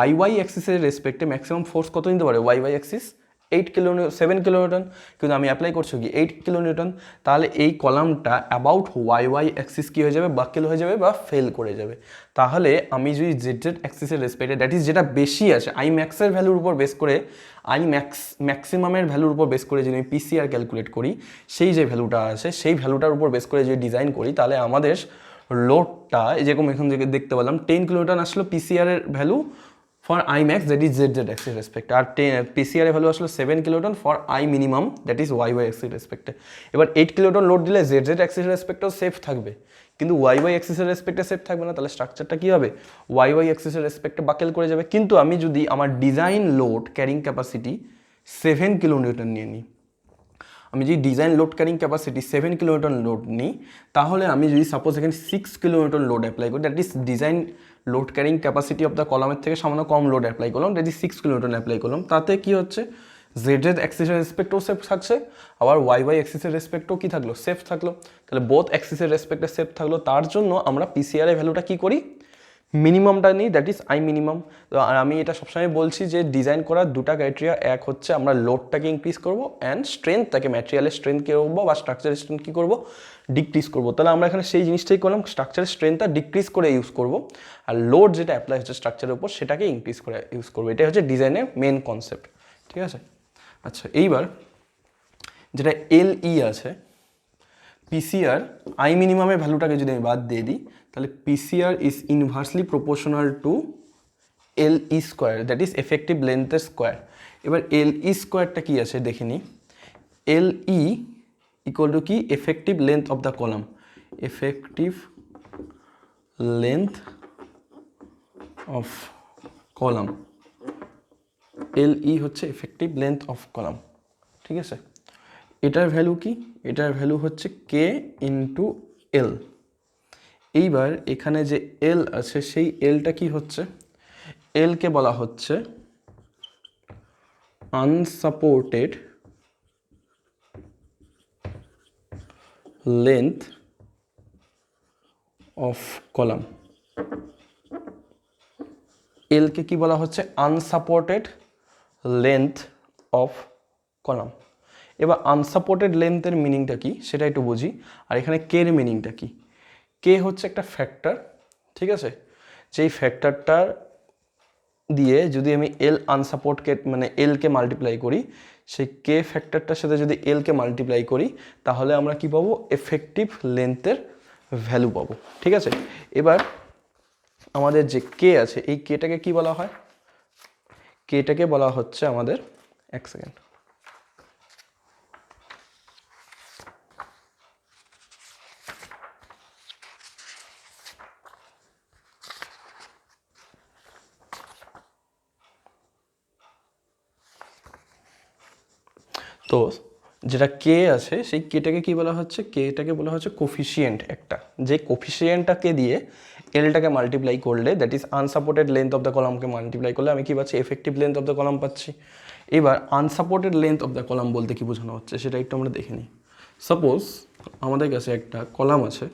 YY অ্যাক্সিসের রেসপেক্টে ম্যাক্সিমাম ফোর্স কত নিতে পারে? YY অ্যাক্সিস 7 কিলোনিউটন, কিন্তু আমি অ্যাপ্লাই করছি কি 8 কিলোনিউটন। তাহলে এই কলামটা অ্যাবাউট YY অ্যাক্সিস কী হয়ে যাবে? বাকেল হয়ে যাবে বা ফেল করে যাবে। তাহলে আমি যদি ZZ অ্যাক্সিসের রেসপেক্টে দ্যাট ইজ যেটা বেশি আছে আই ম্যাক্সের ভ্যালুর উপর বেস করে, ম্যাক্সিমামের ভ্যালুর উপর বেস করে যদি আমি পিসিআর ক্যালকুলেট করি, সেই যে ভ্যালুটা আছে সেই ভ্যালুটার উপর বেস করে যদি ডিজাইন করি, তাহলে আমাদের লোডটা যেরকম এখান থেকে দেখতে পেলাম 10 কিলোনিউটন আসলো পিসিআর এর value for I max, that is ZZ axis রেসপেক্টে, আর পিসিআর এর ভ্যালু আসলো 7 kiloton for I minimum, that is YY axis রেসপেক্টে। এবার 8 কিলোটন লোড দিলে ZZ অ্যাক্সিস রেসপেক্টেও সেফ থাকবে, কিন্তু YY অ্যাক্সিসের রেসপেক্টে সেফ থাকবে না। তাহলে স্ট্রাকচারটা কী হবে? YY অ্যাক্সিসের রেসপেক্টে বাকেল করে যাবে। কিন্তু আমি যদি আমার design load carrying capacity 7 kilonewton নিয়ে নিই, আমি যদি design load carrying capacity 7 kilonewton load নিই, তাহলে আমি যদি সাপোজ এখানে 6 কিলোনিউটন লোড অ্যাপ্লাই করি, that is design load carrying capacity of the কলামের থেকে সামান্য কম লোড অ্যাপ্লাই করলাম, দ্যাট ইজ 6 কিলোনিউটন অ্যাপ্লাই করলাম, তাতে কি হচ্ছে জেড এর অ্যাক্সিসের রেসপেক্টও সেফ থাকছে, আবার ওয়াই ওয়াই অ্যাক্সিসের রেসপেক্টও কি থাকলো, সেফ থাকলো। তাহলে বোথ অ্যাক্সিসের রেসপেক্টে সেফ থাকলো। তার জন্য আমরা পিসিআর এর ভ্যালুটা কী করি, মিনিমামটা নিই, দ্যাট ইজ আই মিনিমাম। তো আর আমি এটা সবসময় বলছি যে ডিজাইন করার দুটা ক্রাইটেরিয়া, এক হচ্ছে আমরা লোডটাকে ইনক্রিজ করবো অ্যান্ড স্ট্রেংথটাকে, ম্যাটেরিয়ালের স্ট্রেংথ কী করবো বা স্ট্রাকচারের স্ট্রেংথ কী করবো, ডিক্রিজ করবো। তাহলে আমরা এখানে সেই জিনিসটাই করলাম, স্ট্রাকচারের স্ট্রেংথটা ডিক্রিজ করে ইউজ করবো, আর লোড যেটা অ্যাপ্লাই হচ্ছে স্ট্রাকচারের উপর সেটাকে ইনক্রিজ করে ইউজ করবো। এটাই হচ্ছে ডিজাইনের মেন কনসেপ্ট, ঠিক আছে। আচ্ছা, এইবার যেটা এলই আছে, পিসিআর আই মিনিমামের ভ্যালুটাকে যদি আমি বাদ দিয়ে দিই, তাহলে PCR is inversely proportional to L E square, that is effective লেন্থের স্কোয়ার। এবার এল ই স্কোয়ারটা কী আছে দেখে নিই। এল ই ইকুয়াল টু কি, effective length of the column, effective length of column, L E হচ্ছে এফেক্টিভ লেন্থ অফ কলাম, ঠিক আছে। এটার ভ্যালু কি, এটার ভ্যালু হচ্ছে কে ইন্টু এল। এইবার এখানে যে এল আছে সেই এলটা কি হচ্ছে, এলকে বলা হচ্ছে আনসাপোর্টেড লেন্থ অফ কলাম। এলকে কি বলা হচ্ছে, আনসাপোর্টেড লেন্থ অফ কলাম। এবার আনসাপোর্টেড লেন্থের মিনিংটা কি সেটা একটু বুঝি, আর এখানে কে এর মিনিংটা কি। কে হচ্ছে একটা ফ্যাক্টর, ঠিক আছে, যেই ফ্যাক্টরটার দিয়ে যদি আমি এল আনসাপোর্টকে মানে এলকে মাল্টিপ্লাই করি, সেই কে ফ্যাক্টরটার সাথে যদি এলকে মাল্টিপ্লাই করি, তাহলে আমরা কি পাবো, এফেক্টিভ লেন্থের ভ্যালু পাবো, ঠিক আছে। এবার আমাদের যে কে আছে, এই কেটাকে কি বলা হয়, কেটাকে বলা হচ্ছে আমাদের, এক সেকেন্ড, তো যেটা কে আছে সেই কেটাকে কি বলা হচ্ছে, কেটাকে বলা হচ্ছে কোফিসিয়েন্ট একটা, যে কোফিসিয়েন্টটাকে দিয়ে এলটাকে মাল্টিপ্লাই করলে, that is unsupported length of the কলামকে মাল্টিপ্লাই করলে আমি কি পাচ্ছি, effective length of the column পাচ্ছি। এবার unsupported length of the column বলতে কি বোঝানো হচ্ছে সেটা একটু আমরা দেখে নিই। সাপোজ আমাদের কাছে একটা কলাম আছে,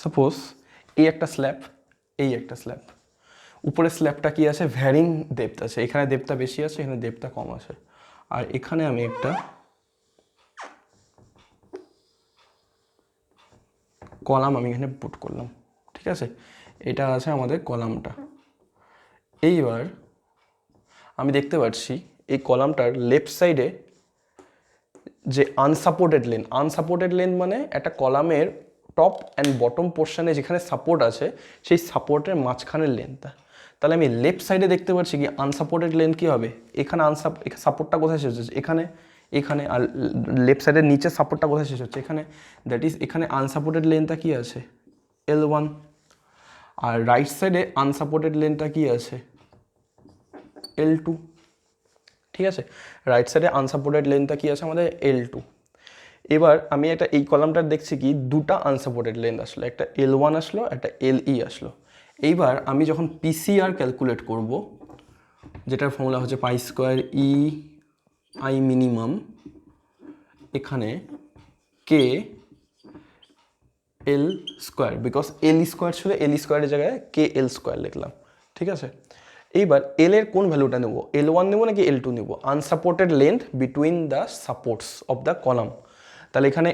সাপোজ এই একটা স্ল্যাব, এই একটা স্ল্যাব, উপরে স্ল্যাবটা কি আছে, ভ্যারিং ডেপথ আছে, এখানে ডেপথটা বেশি আছে, এখানে ডেপথটা কম আছে, আর এখানে আমি একটা কলাম আমি এখানে পুট করলাম, ঠিক আছে, এটা আছে আমাদের কলামটা। এইবার আমি দেখতে পাচ্ছি এই কলামটার লেফট সাইডে যে আনসাপোর্টেড লেন্থ মানে একটা কলামের টপ অ্যান্ড বটম পোর্শনে যেখানে সাপোর্ট আছে সেই সাপোর্টের মাঝখানের লেন্থটা। তাহলে আমি লেফট সাইডে দেখতে পাচ্ছি কি আনসাপোর্টেড লেন্থ কী হবে, এখানে সাপোর্টটা কোথায় শেষ হচ্ছে, এখানে, এখানে, আর লেফট সাইডের নিচে সাপোর্টটা কোথায় শেষ হচ্ছে, এখানে, দ্যাট ইজ এখানে আনসাপোর্টেড লেন্থটা কী আছে, L1, আর রাইট সাইডে আনসাপোর্টেড লেন্থটা কী আছে, L2, ঠিক আছে। রাইট সাইডে আনসাপোর্টেড লেন্থটা কী আছে আমাদের, L2। এবার আমি একটা এই কলামটার দেখছি কি দুটা আনসাপোর্টেড লেন্থ আসলো, একটা L1 আসলো, একটা LE আসলো। এইবার আমি যখন পিসিআর ক্যালকুলেট করব, যেটার ফর্মুলা হচ্ছে pi square E I minimum, এখানে কে এল স্কোয়ার, বিকজ এল স্কোয়ার ছিল, এল স্কোয়ারের জায়গায় কে এল স্কোয়ার লিখলাম, ঠিক আছে। এইবার এল এর কোন ভ্যালুটা নেব, L1 নেব নাকি L2 নেব, unsupported length between the supports of the column. তাহলে এখানে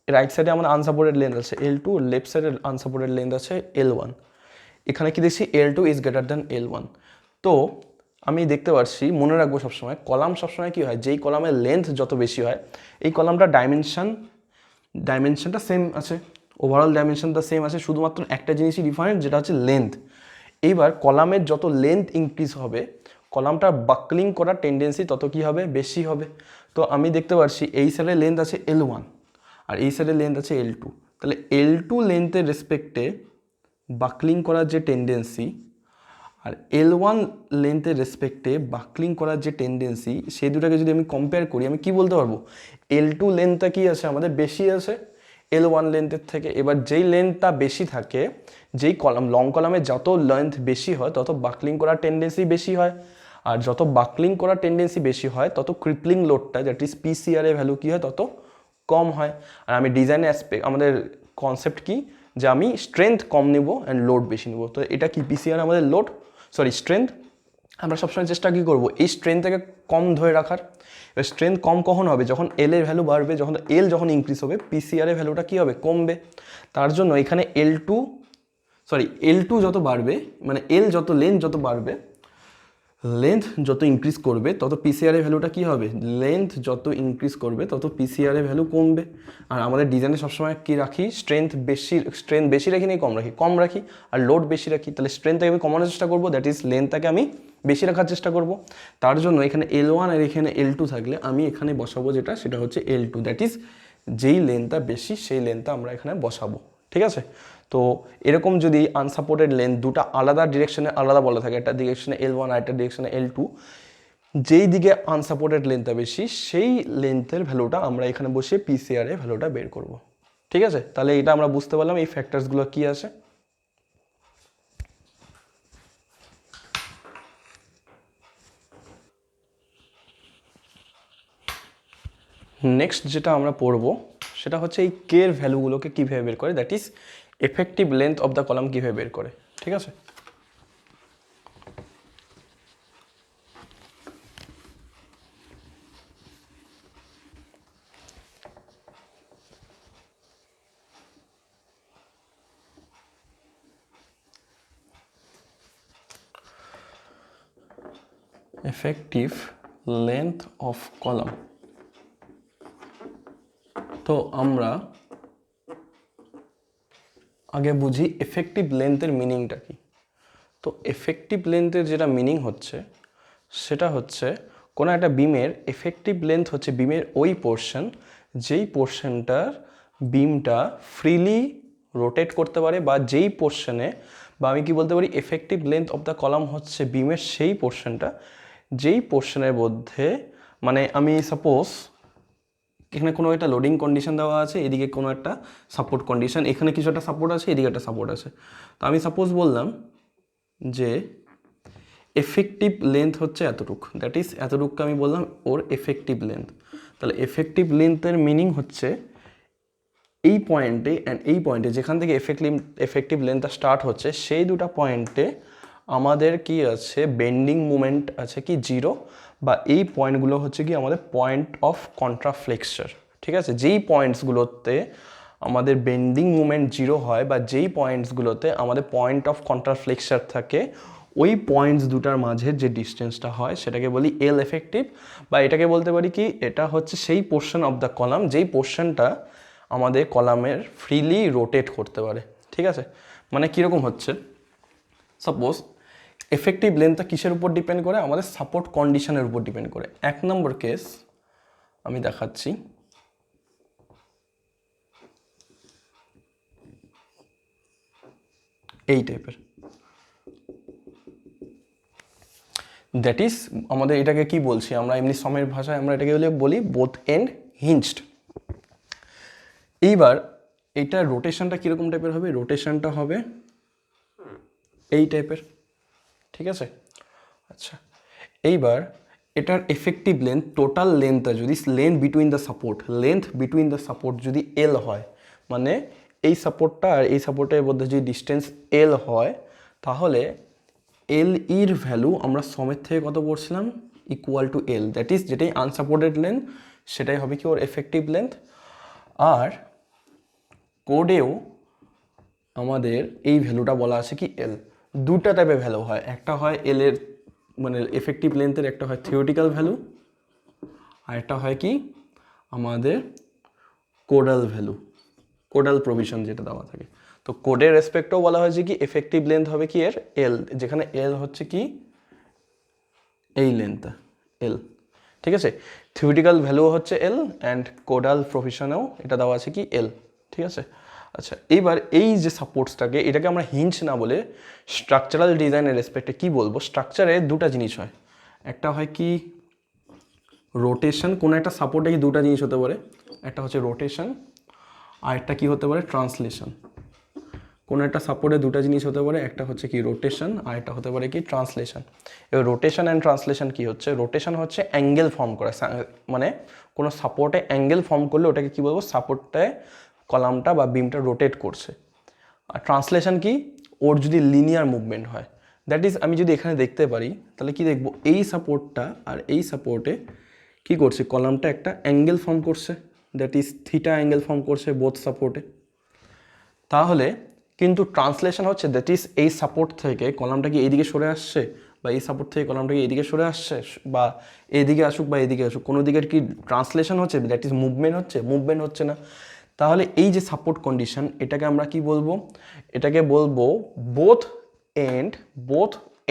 রাইট সাইডে আমার আনসাপোর্টেড লেন্থ আছে L2, লেফট সাইডে আনসাপোর্টেড লেন্থ আছে L1। এখানে কি দেখছি, L2 is greater than L1। তো আমি দেখতে পাচ্ছি, মনে রাখবো সবসময়, কলাম সবসময় কী হয়, যেই কলামের লেন্থ যত বেশি হয় এই কলামটা ডাইমেনশনটা সেম আছে, ওভারঅল ডাইমেনশনটা সেম আছে, শুধুমাত্র একটা জিনিসই ডিফারেন্ট, যেটা হচ্ছে লেন্থ। এইবার কলামের যত লেন্থ ইনক্রিজ হবে, কলামটার বাকলিং করার টেন্ডেন্সি তত কী হবে, বেশি হবে। তো আমি দেখতে পাচ্ছি এই সাইডে লেন্থ আছে L1, আর এই সাইডের লেন্থ আছে L2। তাহলে L2 লেন্থের রেসপেক্টে বাকলিং করার যে টেন্ডেন্সি আর L1 লেন্থের রেসপেক্টে বাকলিং করার যে টেন্ডেন্সি, সেই দুটাকে যদি আমি কম্পেয়ার করি, আমি কি বলতে পারবো? L2 লেন্থটা কি আছে আমাদের বেশি আছে L1 লেন্থের থেকে। এবার যেই লেন্থটা বেশি থাকে, যেই কলাম লং কলামে যত লেন্থ বেশি হয় তত বাকলিং করার টেন্ডেন্সি বেশি হয়, আর যত বাকলিং করার টেন্ডেন্সি বেশি হয় তত ক্রিপলিং লোডটা দ্যাট ইজ PCR এর ভ্যালু কী হয়? তত কম হয়। আর আমি ডিজাইনের অ্যাসপেক্ট, আমাদের কনসেপ্ট কি যে আমি স্ট্রেংথ কম নেব অ্যান্ড লোড বেশি নেব। তো এটা কি PCR আমাদের লোড, সরি স্ট্রেংথ। আমরা সবসময় চেষ্টা কী করবো? এই স্ট্রেংথটাকে কম ধরে রাখার। এবার স্ট্রেংথ কম কখন হবে? যখন এল এর ভ্যালু বাড়বে, যখন এল যখন ইনক্রিজ হবে PCR এর ভ্যালুটা কী হবে? কমবে। তার জন্য এখানে L2 যত বাড়বে, মানে এল যত লেন্থ যত বাড়বে, লেন্থ যত ইনক্রিজ করবে তত PCR এর ভ্যালুটা কী হবে? লেন্থ যত ইনক্রিজ করবে তত PCR এর ভ্যালু কমবে। আর আমাদের ডিজাইনে সবসময় কী রাখি? স্ট্রেংথ বেশি রাখি না কম রাখি, আর লোড বেশি রাখি। তাহলে স্ট্রেংথটাকে আমি কমানোর চেষ্টা করবো, দ্যাট ইজ লেন্থটাকে আমি বেশি রাখার চেষ্টা করব। তার জন্য এখানে L1 আর এখানে L2 থাকলে আমি এখানে বসাবো সেটা হচ্ছে L2, দ্যাট ইজ যেই লেন্থটা বেশি সেই লেন্থটা আমরা এখানে বসাবো। ঠিক আছে? তো এরকম যদি আনসাপোর্টেড লেন্থ দুটো আলাদা ডিরেকশনে আলাদা বলা থাকে, একটা ডিরেকশনে L1 আর একটা ডিরেকশনে L2, যেই দিকে আনসাপোর্টেড লেন্থটা বেশি সেই লেন্থের ভ্যালুটা আমরা এখানে বসিয়ে PCR এর ভ্যালুটা বের করব। ঠিক আছে? তাহলে এটা আমরা বুঝতে পারলাম এই ফ্যাক্টরসগুলো কী আছে। নেক্সট যেটা আমরা পড়বো সেটা হচ্ছে এই কের ভ্যালুগুলোকে কীভাবে বের করে, that is effective length of the column কীভাবে বের করে। ঠিক আছে? Effective length of column. তো আমরা আগে বুঝি এফেক্টিভ লেন্থের মিনিংটা কি। তো এফেক্টিভ লেন্থের যেটা মিনিং হচ্ছে সেটা হচ্ছে কোনো একটা বিমের এফেক্টিভ লেন্থ হচ্ছে বিমের ওই পোর্শন যেই পোর্শনটার বিমটা ফ্রিলি রোটেট করতে পারে, বা যেই পোর্শনে, বা আমি কি বলতে পারি effective length of the column হচ্ছে বিমের সেই পোর্শনটা যেই পোর্শনের মধ্যে, মানে আমি সাপোজ এখানে কোনো একটা লোডিং কন্ডিশন দেওয়া আছে, এদিকে কোনো একটা সাপোর্ট কন্ডিশন, এখানে কিছু একটা সাপোর্ট আছে, এদিকে একটা সাপোর্ট আছে। তো আমি সাপোজ বললাম যে এফেক্টিভ লেন্থ হচ্ছে এতটুকু, দ্যাট ইজ এতটুকুকে আমি বললাম ওর এফেক্টিভ লেন্থ। তাহলে এফেক্টিভ লেন্থের মিনিং হচ্ছে এই পয়েন্টে অ্যান্ড এই পয়েন্টে যেখান থেকে এফেক্টিভ লেন্থটা স্টার্ট হচ্ছে সেই দুটো পয়েন্টে আমাদের কি আছে? বেন্ডিং মুমেন্ট আছে কি 0, বা এই পয়েন্টগুলো হচ্ছে কি আমাদের পয়েন্ট অফ কন্ট্রাফ্লেক্সার। ঠিক আছে? যেই পয়েন্টসগুলোতে আমাদের বেন্ডিং মুমেন্ট 0 হয়, বা যেই পয়েন্টসগুলোতে আমাদের পয়েন্ট অফ কন্ট্রাফ্লেক্সার থাকে, ওই পয়েন্টস দুটার মাঝের যে ডিস্টেন্সটা হয় সেটাকে বলি এল এফেক্টিভ। বা এটাকে বলতে পারি কি, এটা হচ্ছে সেই পোর্শন অফ দ্য কলাম যেই পোর্শনটা আমাদের কলামের ফ্রিলি রোটেট করতে পারে। ঠিক আছে? মানে কীরকম হচ্ছে, সাপোজ এফেক্টিভ লেন্থটা কিসের উপর ডিপেন্ড করে? আমাদের সাপোর্ট কন্ডিশনের উপর ডিপেন্ড করে। 1 নম্বর কেস আমি দেখাচ্ছি। এই টাইপের, দ্যাট ইজ আমাদের এটাকে কি বলছি আমরা এমনি সমের ভাষায় আমরা এটাকে বলি বোথ এন্ড হিঞ্জড। এইবার এইটা রোটেশনটা কীরকম টাইপের হবে? রোটেশনটা হবে এই টাইপের। ঠিক আছে? আচ্ছা, এইবার এটার এফেক্টিভ লেন্থ, টোটাল লেন্থটা যদি লেন্থ বিটুইন দ্য সাপোর্ট যদি এল হয়, মানে এই সাপোর্টটা আর এই সাপোর্টের মধ্যে যদি ডিস্টেন্স এল হয়, তাহলে এল ইর ভ্যালু আমরা সমের থেকে কত পড়ছিলাম? Equal to L, that is যেটাই আনসাপোর্টেড লেন্থ সেটাই হবে কি ওর এফেক্টিভ লেন্থ। আর কোডেও আমাদের এই ভ্যালুটা বলা আছে কি এল। দুটা টাইপের ভ্যালু হয়, একটা হয় এল এর মানে এফেক্টিভ লেন্থের একটা হয় থিওরিটিক্যাল ভ্যালু, আর একটা হয় কি আমাদের কোডাল ভ্যালু, কোডাল প্রভিশন যেটা দেওয়া থাকে। তো কোডের রেসপেক্টেও বলা হয়েছে কি এফেক্টিভ লেন্থ হবে কি এর এল, যেখানে এল হচ্ছে কি এই লেন্থটা এল। ঠিক আছে, থিওরিটিক্যাল ভ্যালু হচ্ছে এল অ্যান্ড কোডাল প্রফেশনেও এটা দেওয়া আছে কি এল, ঠিক আছে। আচ্ছা, এইবার এই যে সাপোর্টসটাকে এটাকে আমরা হিঞ্জ না বলে স্ট্রাকচারাল ডিজাইনের রেসপেক্টে কি বলবো, স্ট্রাকচারে দুটা জিনিস হয়, একটা হয় কি রোটেশন, কোনো একটা সাপোর্টে কি দুটা জিনিস হতে পারে, একটা হচ্ছে রোটেশন আর একটা কি হতে পারে ট্রান্সলেশন। কোনো একটা সাপোর্টে দুটা জিনিস হতে পারে, একটা হচ্ছে কি রোটেশন আর একটা হতে পারে কি ট্রান্সলেশন। এবার রোটেশন অ্যান্ড ট্রান্সলেশন কি হচ্ছে, রোটেশন হচ্ছে অ্যাঙ্গেল ফর্ম করা, মানে কোনো সাপোর্টে অ্যাঙ্গেল ফর্ম করলে ওটাকে কি বলবো, সাপোর্টটায় কলামটা বা বিমটা রোটেট করছে। আর ট্রান্সলেশন কি, ওর যদি লিনিয়ার মুভমেন্ট হয়, দ্যাট ইজ আমি যদি এখানে দেখতে পারি তাহলে কি দেখবো, এই সাপোর্টটা আর এই সাপোর্টে কি করছে, কলামটা একটা অ্যাঙ্গেল ফর্ম করছে, that is theta angle form করছে বোথ সাপোর্টে। তাহলে কিন্তু ট্রান্সলেশন হচ্ছে দ্যাট ইজ এই সাপোর্ট থেকে কলামটা কি এইদিকে সরে আসছে, বা এই সাপোর্ট থেকে কলামটা কি এইদিকে সরে আসছে, বা এইদিকে আসুক বা এইদিকে আসুক, কোনো দিকের কি ট্রান্সলেশন হচ্ছে, দ্যাট ইজ মুভমেন্ট হচ্ছে, মুভমেন্ট হচ্ছে না। তাহলে এই যে সাপোর্ট কন্ডিশন এটাকে আমরা কি বলবো, এটাকে বলবো both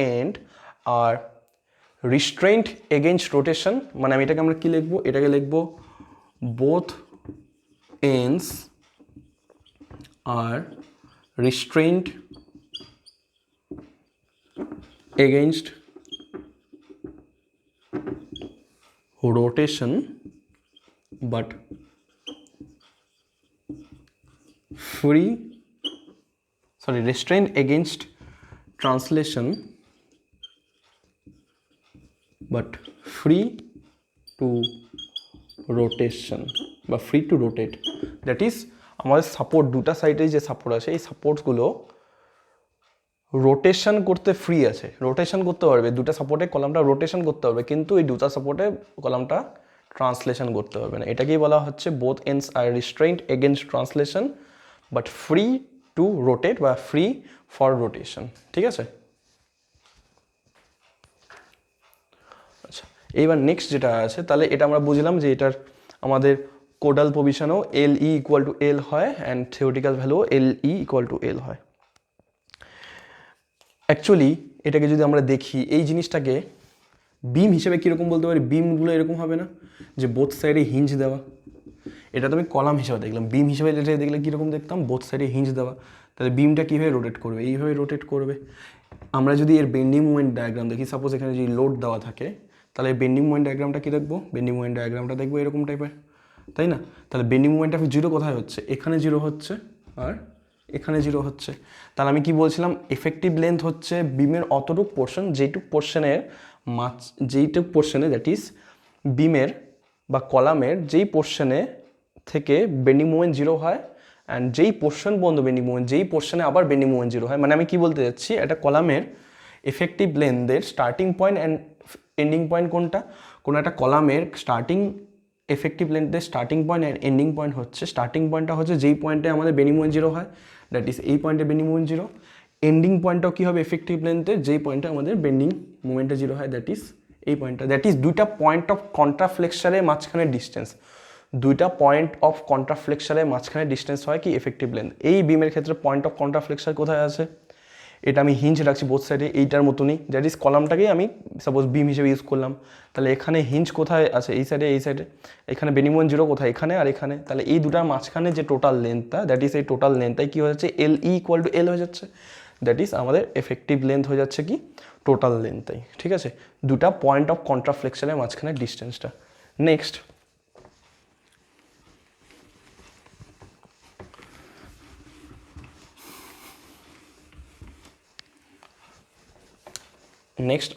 end are restraint against rotation, মানে আমি এটাকে আমরা কি লিখবো, এটাকে লিখবো both ends are restraint against rotation but restraint against translation but free to rotation বা free to rotate, that is আমাদের সাপোর্ট দুটা সাইডে যে সাপোর্ট আছে এই সাপোর্টসগুলো রোটেশন করতে ফ্রি আছে, রোটেশন করতে পারবে, দুটা সাপোর্টে কলামটা রোটেশন করতে পারবে, কিন্তু এই দুটা সাপোর্টে কলামটা ট্রান্সলেশন করতে পারবে না। এটাকেই বলা হচ্ছে both ends are restrained against translation but free to rotate বা ফ্রি ফর রোটেশন, ঠিক আছে। আচ্ছা, এইবার নেক্সট যেটা আছে, তাহলে এটা আমরা বুঝলাম যে এটার আমাদের কোডাল পজিশনও এল ই ইকুয়াল টু এল হয় অ্যান্ড থিওরিটিক্যাল ভ্যালুও L E equal to L হয়। অ্যাকচুয়ালি এটাকে যদি আমরা দেখি এই জিনিসটাকে বিম হিসেবে কীরকম বলতে পারি, বিমগুলো এরকম হবে না যে বোথ সাইডে হিঞ্জ দেওয়া, এটা তো আমি কলাম হিসেবে দেখলাম, বিম হিসেবে এটা দেখলে কীরকম দেখতাম, বোথ সাইডে হিঞ্জ দেওয়া, তাহলে বিমটা কীভাবে রোটেট করবে, এইভাবে রোটেট করবে। আমরা যদি এর বেন্ডিং মুভমেন্ট ডায়াগ্রাম দেখি, সাপোজ এখানে যদি লোড দেওয়া থাকে তাহলে বেন্ডিং মুভমেন্ট ডায়াগ্রামটা কী দেখবো, বেন্ডিং মুভমেন্ট ডায়াগ্রামটা দেখবো এরকম টাইপের, তাই না। তাহলে বেন্ডিং মুভমেন্ট অফ জিরো কোথায় হচ্ছে, এখানে জিরো হচ্ছে আর এখানে জিরো হচ্ছে। তাহলে আমি কি বলছিলাম, এফেক্টিভ লেন্থ হচ্ছে বিমের অতটুক পোর্শন যেইটুক পোর্শনে দ্যাট ইজ বিমের বা কলামের যেই পোর্শনে থেকে বেন্ডিং মুভমেন্ট জিরো হয় অ্যান্ড যেই পোর্শন পর্যন্ত বেন্ডিং মুভমেন্ট, যেই পোর্শনে আবার বেন্ডিং মুভমেন্ট জিরো হয়। মানে আমি কি বলতে যাচ্ছি, একটা কলামের এফেক্টিভ লেন্থের starting point and ending point কোনটা, কোনো একটা কলামের স্টার্টিং এফেক্টিভ লেন্থের starting point and ending point হচ্ছে, স্টার্টিং পয়েন্টটা হচ্ছে যেই পয়েন্টে আমাদের বেন্ডিং মুভমেন্ট জিরো হয়, দ্যাট ইজ এই পয়েন্টে বেন্ডিং মুভমেন্ট জিরো, এন্ডিং পয়েন্টটাও কী হবে এফেক্টিভ লেন্থের যেই পয়েন্টে আমাদের বেন্ডিং মুভমেন্টটা জিরো হয়, দ্যাট ইজ এই পয়েন্টটা, দ্যাট ইজ দুইটা পয়েন্ট অফ কন্ট্রাফ্লেক্সারের মাঝখানে ডিস্টেন্স, দুইটা পয়েন্ট অফ কন্ট্রাফ্লেক্সারের মাঝখানে ডিস্টেন্স হয় কি এফেক্টিভ লেন্থ। এই বিমের ক্ষেত্রে পয়েন্ট অফ কন্ট্রাফ্লেক্সার কোথায় আছে, এটা আমি হিঞ্জ রাখছি বোথ সাইডে, এইটার মতনই, দ্যাট ইজ কলামটাকেই আমি সাপোজ বিম হিসেবে ইউজ করলাম। তাহলে এখানে হিঞ্জ কোথায় আছে, এই সাইডে, এই সাইডে, এখানে বেন্ডিং মুভমেন্ট জিরো কোথায়, এখানে আর এখানে। তাহলে এই দুটার মাঝখানে যে টোটাল লেন্থটা, দ্যাট ইজ এই টোটাল লেন্থটাই কী হয়ে যাচ্ছে, এল ই ইকুয়াল টু এল হয়ে যাচ্ছে, দ্যাট ইজ আমাদের এফেক্টিভ লেন্থ হয়ে যাচ্ছে কি টোটাল লেন্থটাই, ঠিক আছে, দুটা পয়েন্ট অফ কন্ট্রাফ্লেক্সারের মাঝখানে ডিস্টেন্সটা। নেক্সট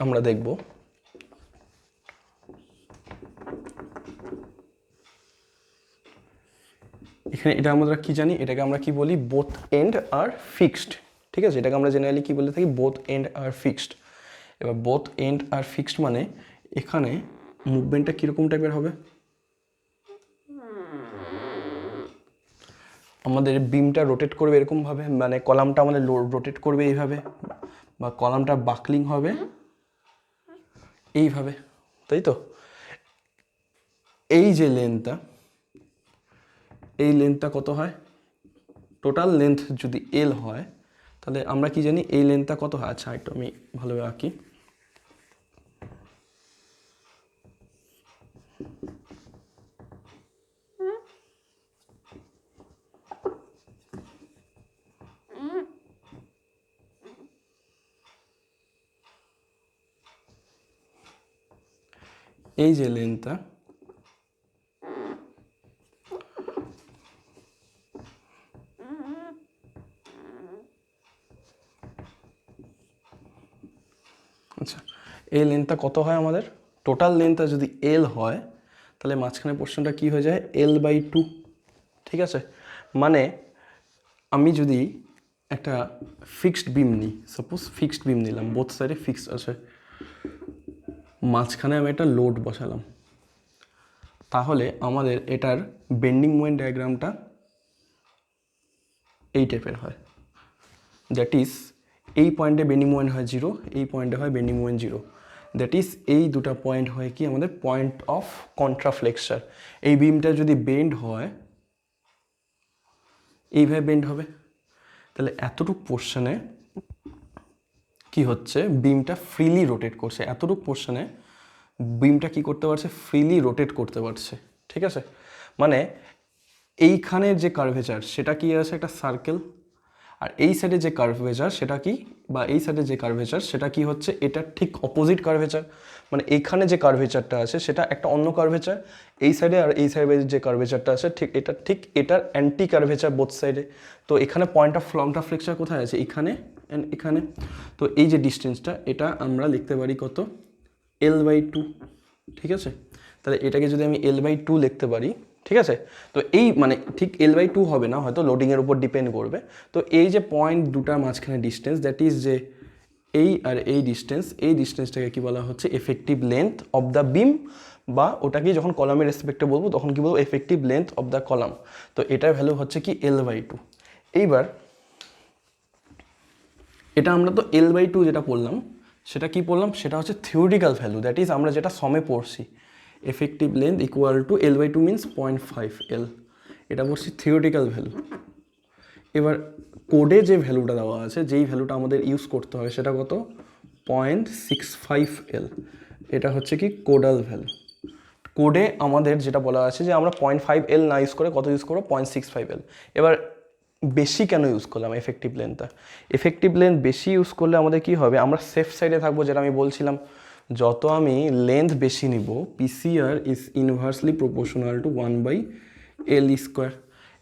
আমরা দেখব এখানে, এটা আমরা কি জানি, এটাকে আমরা কি বলি বোথ এন্ড আর ফিক্সড, ঠিক আছে, এটাকে আমরা জেনারেলি কি বলে থাকি বোথ এন্ড আর ফিক্সড। এবার বোথ এন্ড আর ফিক্সড মানে এখানে মুভমেন্টটা কীরকম টাইপের হবে, আমাদের বিমটা রোটেট করবে এরকমভাবে, মানে কলামটা আমাদের রোটেট করবে এইভাবে, বা কলামটা বাকলিং হবে এইভাবে, তাই তো। এই যে লেন্থটা, এই লেন্থটা কত হয়, টোটাল লেন্থ যদি এল হয় তাহলে আমরা কি জানি এই লেন্থটা কত হয়। আচ্ছা একটু আমি ভালোভাবে আঁকি, এই যে লেন্থটা আচ্ছা, এই লেন্থটা কত হয় আমাদের? টোটাল লেন্থটা যদি এল হয় তাহলে মাঝখানে পোর্শনটা কি হয়ে যায়? L/2। ঠিক আছে, মানে আমি যদি একটা ফিক্সড বিম নিই, সাপোজ ফিক্সড বিম নিলাম, বোথ সাইডে ফিক্সড আছে, মাঝখানে আমি একটা লোড বসালাম, তাহলে আমাদের এটার বেন্ডিং মোমেন্ট ডায়াগ্রামটা এই টাইপের হয়। দ্যাট ইজ এই পয়েন্টে বেন্ডিং মোমেন্ট হয় 0, এই পয়েন্টে হয় বেন্ডিং মোমেন্ট 0। দ্যাট ইজ এই দুটো পয়েন্ট হয় কি আমাদের পয়েন্ট অফ কন্ট্রাফ্লেক্সার। এই বিমটা যদি বেন্ড হয় এইভাবে বেন্ড হবে, তাহলে এতটুকু পোর্শনে কি হচ্ছে, বিমটা ফ্রিলি রোটেট করছে, এতটুকু পোর্শনে বিমটা কি করতে পারছে, ফ্রিলি রোটেট করতে পারছে। ঠিক আছে, মানে এইখানে যে কার্ভেচার সেটা কি আছে, একটা সার্কেল, আর এই সাইডে যে কার্ভেচার সেটা কি, বা এই সাইডে যে কার্ভেচার সেটা কি হচ্ছে, এটা ঠিক অপোজিট কার্ভেচার। মানে এইখানে যে কার্ভেচারটা আছে সেটা একটা অন্য কার্ভেচার, এই সাইডে আর এই সাইডে যে কার্ভেচারটা আছে ঠিক এটার অ্যান্টি কার্ভেচার বোথ সাইডে। তো এখানে পয়েন্ট অফ কন্ট্রাফ্লেক্সার কোথায় আছে, এখানে অ্যান্ড এখানে। তো এই যে ডিস্টেন্সটা এটা আমরা লিখতে পারি কত, L/2। ঠিক আছে, তাহলে এটাকে যদি আমি L/2 লিখতে পারি, ঠিক আছে, তো এই মানে ঠিক L/2 হবে না, হয়তো লোডিংয়ের উপর ডিপেন্ড করবে। তো এই যে পয়েন্ট দুটার মাঝখানে ডিস্টেন্স, দ্যাট ইজ যে এই আর এই ডিস্টেন্সটাকে কি বলা হচ্ছে, এফেক্টিভ লেন্থ অফ দ্য বিম, বা ওটাকে যখন কলামের রেসপেক্টে বলবো তখন কি বলবো, effective length of the column. তো এটার ভ্যালু হচ্ছে কি L/2। এইবার এটা আমরা তো L/2 যেটা পড়লাম সেটা কি পড়লাম, সেটা হচ্ছে থিওরিটিক্যাল ভ্যালু, দ্যাট ইজ আমরা যেটা সমে পড়ছি, effective length equal to L/2 means 0.5 L, এটা পড়ছি থিওরিটিক্যাল ভ্যালু। এবার কোডে যে ভ্যালুটা দেওয়া আছে, যেই ভ্যালুটা আমাদের ইউজ করতে হয় সেটা কত, 0.65 L, এটা হচ্ছে কি কোডাল ভ্যালু। কোডে আমাদের যেটা বলা আছে যে আমরা 0.5 L না ইউজ করে কত ইউজ করবো, 0.65 L। এবার বেশি কেন ইউজ করলাম এফেক্টিভ লেন্থটা, এফেক্টিভ লেন্থ বেশি ইউজ করলে আমাদের কি হবে, আমরা সেফ সাইডে থাকবো, যেটা আমি বলছিলাম, যত আমি লেন্থ বেশি নিব, PCR is inversely proportional two 1/L²।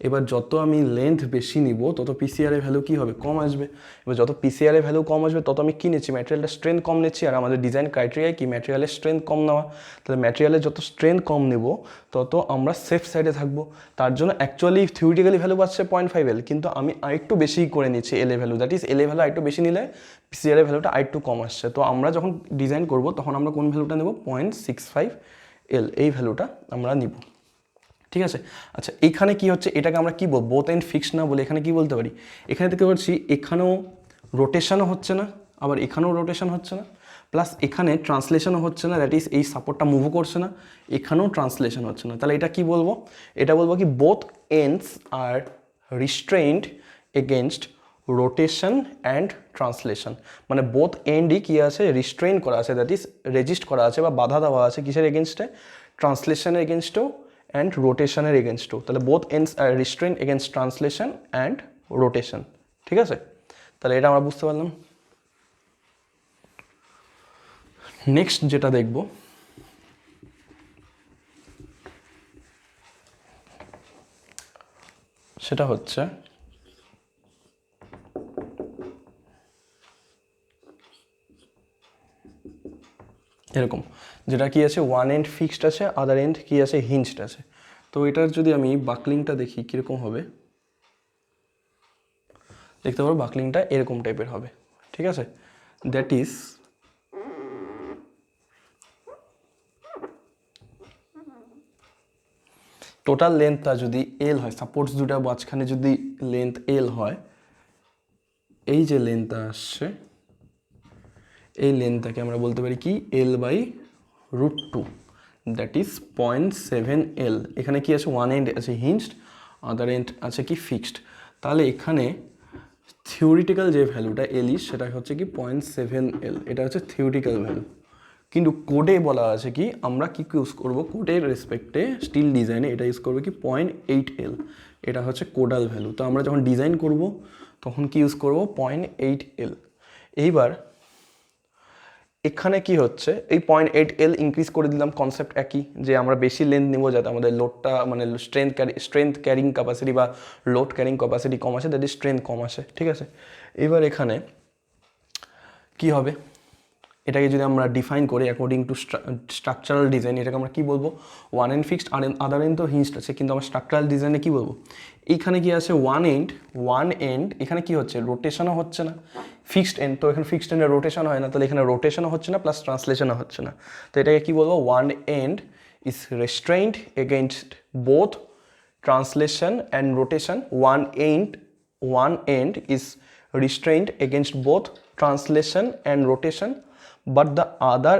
এবার যত আমি লেন্থ বেশি নিব তত পিসিআর এর ভ্যালু কী হবে, কম আসবে। এবার যত পিসিআর এর ভ্যালু কম আসবে তত আমি কী নিচ্ছি, ম্যাটেরিয়ালের স্ট্রেংথ কম নিচ্ছি, আর আমাদের ডিজাইন ক্রাইটেরিয়ায় কি, ম্যাটেরিয়ালের স্ট্রেংথ কম নেওয়া। তাহলে ম্যাটেরিয়ালের যত স্ট্রেংথ কম নেব তত আমরা সেফ সাইডে থাকবো। তার জন্য অ্যাকচুয়ালি থিওরিটিক্যালি ভ্যালু পাচ্ছে 0.5 L, কিন্তু আমি আরেকটু বেশি করে নিচ্ছি L A value, that is L A value আরেকটু বেশি নিলে পিসিআর এর ভ্যালুটা আরেকটু কম আসছে। তো আমরা যখন ডিজাইন করব তখন আমরা কোন ভ্যালুটা নেব, 0.65 L, এই ভ্যালুটা আমরা নিব। ঠিক আছে, আচ্ছা এখানে কি হচ্ছে, এটাকে আমরা কি বলবো, বোথ এন্ড ফিক্সড না বলে এখানে কি বলতে পারি, এখানে দেখতে পাচ্ছি এখানেও রোটেশনও হচ্ছে না, আবার এখানেও রোটেশন হচ্ছে না, প্লাস এখানে ট্রান্সলেশনও হচ্ছে না, দ্যাট ইজ এই সাপোর্টটা মুভও করছে না, এখানেও ট্রান্সলেশন হচ্ছে না। তাহলে এটা কি বলবো, এটা বলবো কি both ends are restrained against rotation and translation. মানে বোথ এন্ডই কী আছে, রিস্ট্রেইন করা আছে, দ্যাট ইজ রেজিস্ট করা আছে বা বাধা দেওয়া আছে কিসের এগেনস্টে, ট্রান্সলেশনের এগেনস্টেও অ্যান্ড রোটেশনের এগেনস্টও। তাহলে both ends are restrain against translation and rotation. ঠিক আছে, তাহলে এটা আমরা বুঝতে পারলাম। নেক্সট যেটা দেখব সেটা হচ্ছে এরকম, যেটা কি আছে, ওয়ান এন্ড ফিক্সড আছে, আদার এন্ড কি আছে, হিঞ্জড আছে। তো এটার যদি আমি বাকলিংটা দেখি কীরকম হবে, দেখতে পারো বাকলিংটা এরকম টাইপের হবে। ঠিক আছে, দ্যাট ইজ টোটাল লেন্থটা যদি এল হয়, সাপোর্টস দুটা মাঝখানে যদি লেন্থ এল হয়, এই যে লেন্থটা আসছে এই লেন্থটাকে আমরা বলতে পারি কি L/√2, দ্যাট ইজ 0.7 L। এখানে কি আছে, ওয়ান এন্ড আছে হিঞ্জড, আদার এন্ড আছে কি ফিক্সড। তাহলে এখানে থিওরিটিক্যাল যে ভ্যালুটা এল ইজ সেটা হচ্ছে কি 0.7 L, এটা হচ্ছে থিওরিটিক্যাল ভ্যালু। কিন্তু কোডে বলা আছে কি আমরা কি ইউজ করবো, কোডের রেসপেক্টে স্টিল ডিজাইনে এটা ইউজ করবো কি 0.8L, এটা হচ্ছে কোডাল ভ্যালু। তো আমরা যখন ডিজাইন করব তখন কি ইউজ করবো 0.8L। এইবার এখানে কি হচ্ছে, এই 0.8L ইনক্রিজ করে দিলাম, কনসেপ্ট একই, যে আমরা বেশি লেন্থ নেবো যাতে আমাদের লোডটা মানে স্ট্রেংথ ক্যারিং ক্যাপাসিটি বা লোড ক্যারিং ক্যাপাসিটি কম আসে, দ্যাট ইজ স্ট্রেংথ কম আসে, ঠিক আছে। এবার এখানে কি হবে, এটাকে যদি আমরা ডিফাইন করি অ্যাকর্ডিং টু স্ট্রাকচারাল ডিজাইন, এটাকে আমরা কি বলবো, ওয়ান এন্ড ফিক্সড আর আদার এন্ড তো হিঞ্জড আছে, কিন্তু আমরা স্ট্রাকচারাল ডিজাইনে কি বলবো, এইখানে কি আছে ওয়ান এন্ড, এখানে কি হচ্ছে রোটেশনও হচ্ছে না, ফিক্সড এন্ড, তো এখানে ফিক্সড এন্ডে রোটেশন হয় না, তাহলে এখানে রোটেশনও হচ্ছে না প্লাস ট্রান্সলেশনও হচ্ছে না, তো এটাকে কি বলবো, one end is restrained against both translation and rotation, one end is restrained against both translation and rotation, but the other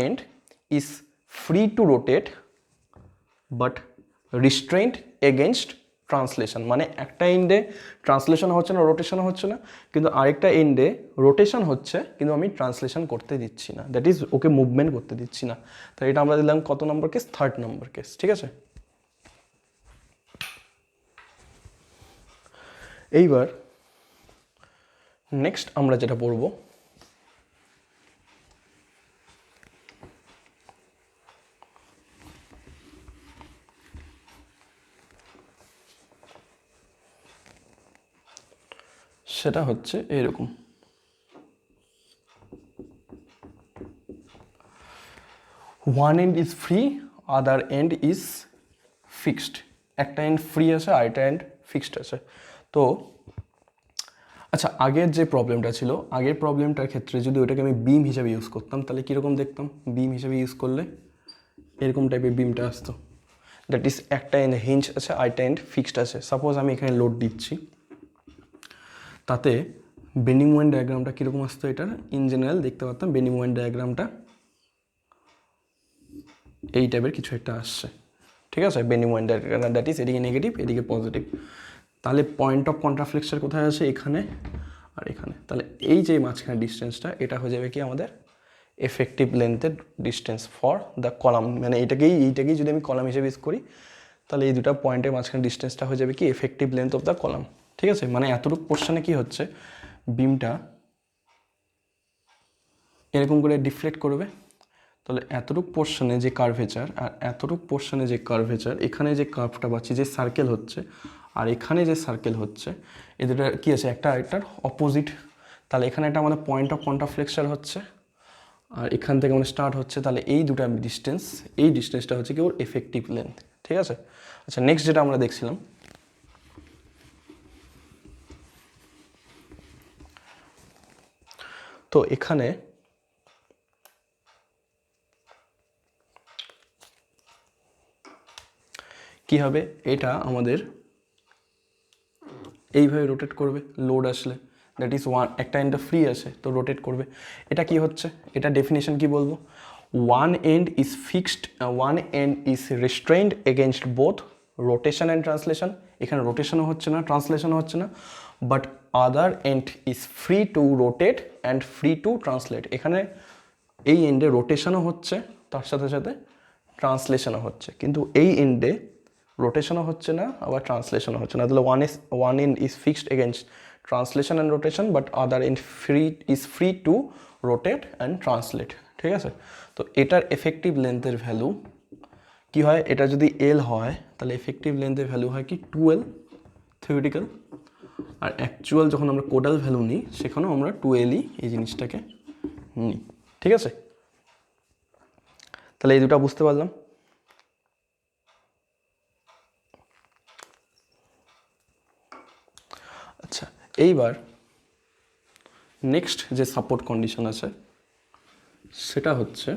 end is free to rotate but restrained against translation. মানে একটা এন্ডে translation হচ্ছে না, rotation হচ্ছে না, কিন্তু আরেকটা এন্ডে রোটেশন হচ্ছে কিন্তু আমি ট্রান্সলেশন করতে দিচ্ছি না, দ্যাট ইজ ওকে মুভমেন্ট করতে দিচ্ছি না। তো এটা আমরা দিলাম কত নম্বর কেস, 3rd নম্বর কেস, ঠিক আছে। এইবার নেক্সট আমরা যেটা পড়ব সেটা হচ্ছে এরকম, one end is free other end is fixed, একটা এন্ড ফ্রি আছে আরেকটা এন্ড ফিক্সড আছে। তো আচ্ছা, আগের যে প্রবলেমটা ছিল, আগের প্রবলেমটার ক্ষেত্রে যদি ওটাকে আমি বিম হিসাবে ইউজ করতাম তাহলে কীরকম দেখতাম, বিম হিসাবে ইউজ করলে এরকম টাইপের বিমটা আসতো, দ্যাট ইজ একটা এন্ড হিঞ্জ আছে আরেকটা এন্ড ফিক্সড আছে। সাপোজ আমি এখানে লোড দিচ্ছি, তাতে বেন্ডিং মোমেন্ট ডায়াগ্রামটা কীরকম আসতো, এটার ইন জেনারেল দেখতে পারতাম বেন্ডিং মোমেন্ট ডায়াগ্রামটা এই টাইপের কিছু একটা আসছে, ঠিক আছে। Bending moment diagram that is এদিকে নেগেটিভ এদিকে পজিটিভ, তাহলে পয়েন্ট অফ কন্ট্রাফ্লেক্সার কোথায় আছে, এখানে আর এখানে, তাহলে এই যে মাঝখানে ডিস্টেন্সটা এটা হয়ে যাবে কি আমাদের এফেক্টিভ লেন্থের ডিস্টেন্স ফর দ্য কলাম, মানে এইটাকেই যদি আমি কলাম হিসেবে ইউজ করি তাহলে এই দুটো পয়েন্টের মাঝখানে ডিস্টেন্সটা হয়ে যাবে কি effective length of the column, ঠিক আছে। মানে এতটুকু পোর্শনে কি হচ্ছে, বিমটা এরকম করে ডিফ্লেক্ট করবে, তাহলে এতটুকু পোর্শনে যে কার্ভেচার আর এতটুকু পোর্শনে যে কার্ভেচার, এখানে যে কার্ভটা পাচ্ছি যে সার্কেল হচ্ছে আর এখানে যে সার্কেল হচ্ছে, এদের কি আছে একটা আরেকটার অপোজিট, তাহলে এখানে একটা আমাদের পয়েন্ট অফ কন্ট্রাফ্লেক্সার হচ্ছে আর এখান থেকে আমাদের স্টার্ট হচ্ছে, তাহলে এই দুটো ডিস্টেন্স, এই ডিস্টেন্সটা হচ্ছে কি ওর এফেক্টিভ লেন্থ, ঠিক আছে। আচ্ছা, নেক্সট যেটা আমরা দেখছিলাম, তো এখানে কি হবে, এটা আমাদের এইভাবে রোটেট করবে লোড আসলে, দ্যাট ইজ ওয়ান, একটা এন্ডটা ফ্রি আছে তো রোটেট করবে। এটা কি হচ্ছে, এটা ডেফিনেশন কি বলবো, one end is fixed, one end is restrained against both rotation and translation, এখানে রোটেশনও হচ্ছে না ট্রান্সলেশনও হচ্ছে না, but other end is free to rotate and free to translate, এখানে এই এন্ডে রোটেশনও হচ্ছে তার সাথে সাথে ট্রান্সলেশনও হচ্ছে, কিন্তু এই এন্ডে রোটেশনও হচ্ছে না আবার ট্রান্সলেশনও হচ্ছে না, তাহলে one end is fixed against translation and rotation but other end free to rotate and translate, ঠিক আছে। তো এটার এফেক্টিভ লেন্থের ভ্যালু কি হয়, এটা যদি এল হয় তাহলে এফেক্টিভ লেন্থের ভ্যালু হয় কি 2L থিওরিটিক্যাল, আর অ্যাকচুয়াল যখন আমরা কোডাল ভ্যালু নিই সেখানেও আমরা 2L এই জিনিসটাকে নিই, ঠিক আছে। তাহলে এই দুটো বুঝতে পারলাম। আচ্ছা, এইবার নেক্সট যে সাপোর্ট কন্ডিশন আছে সেটা হচ্ছে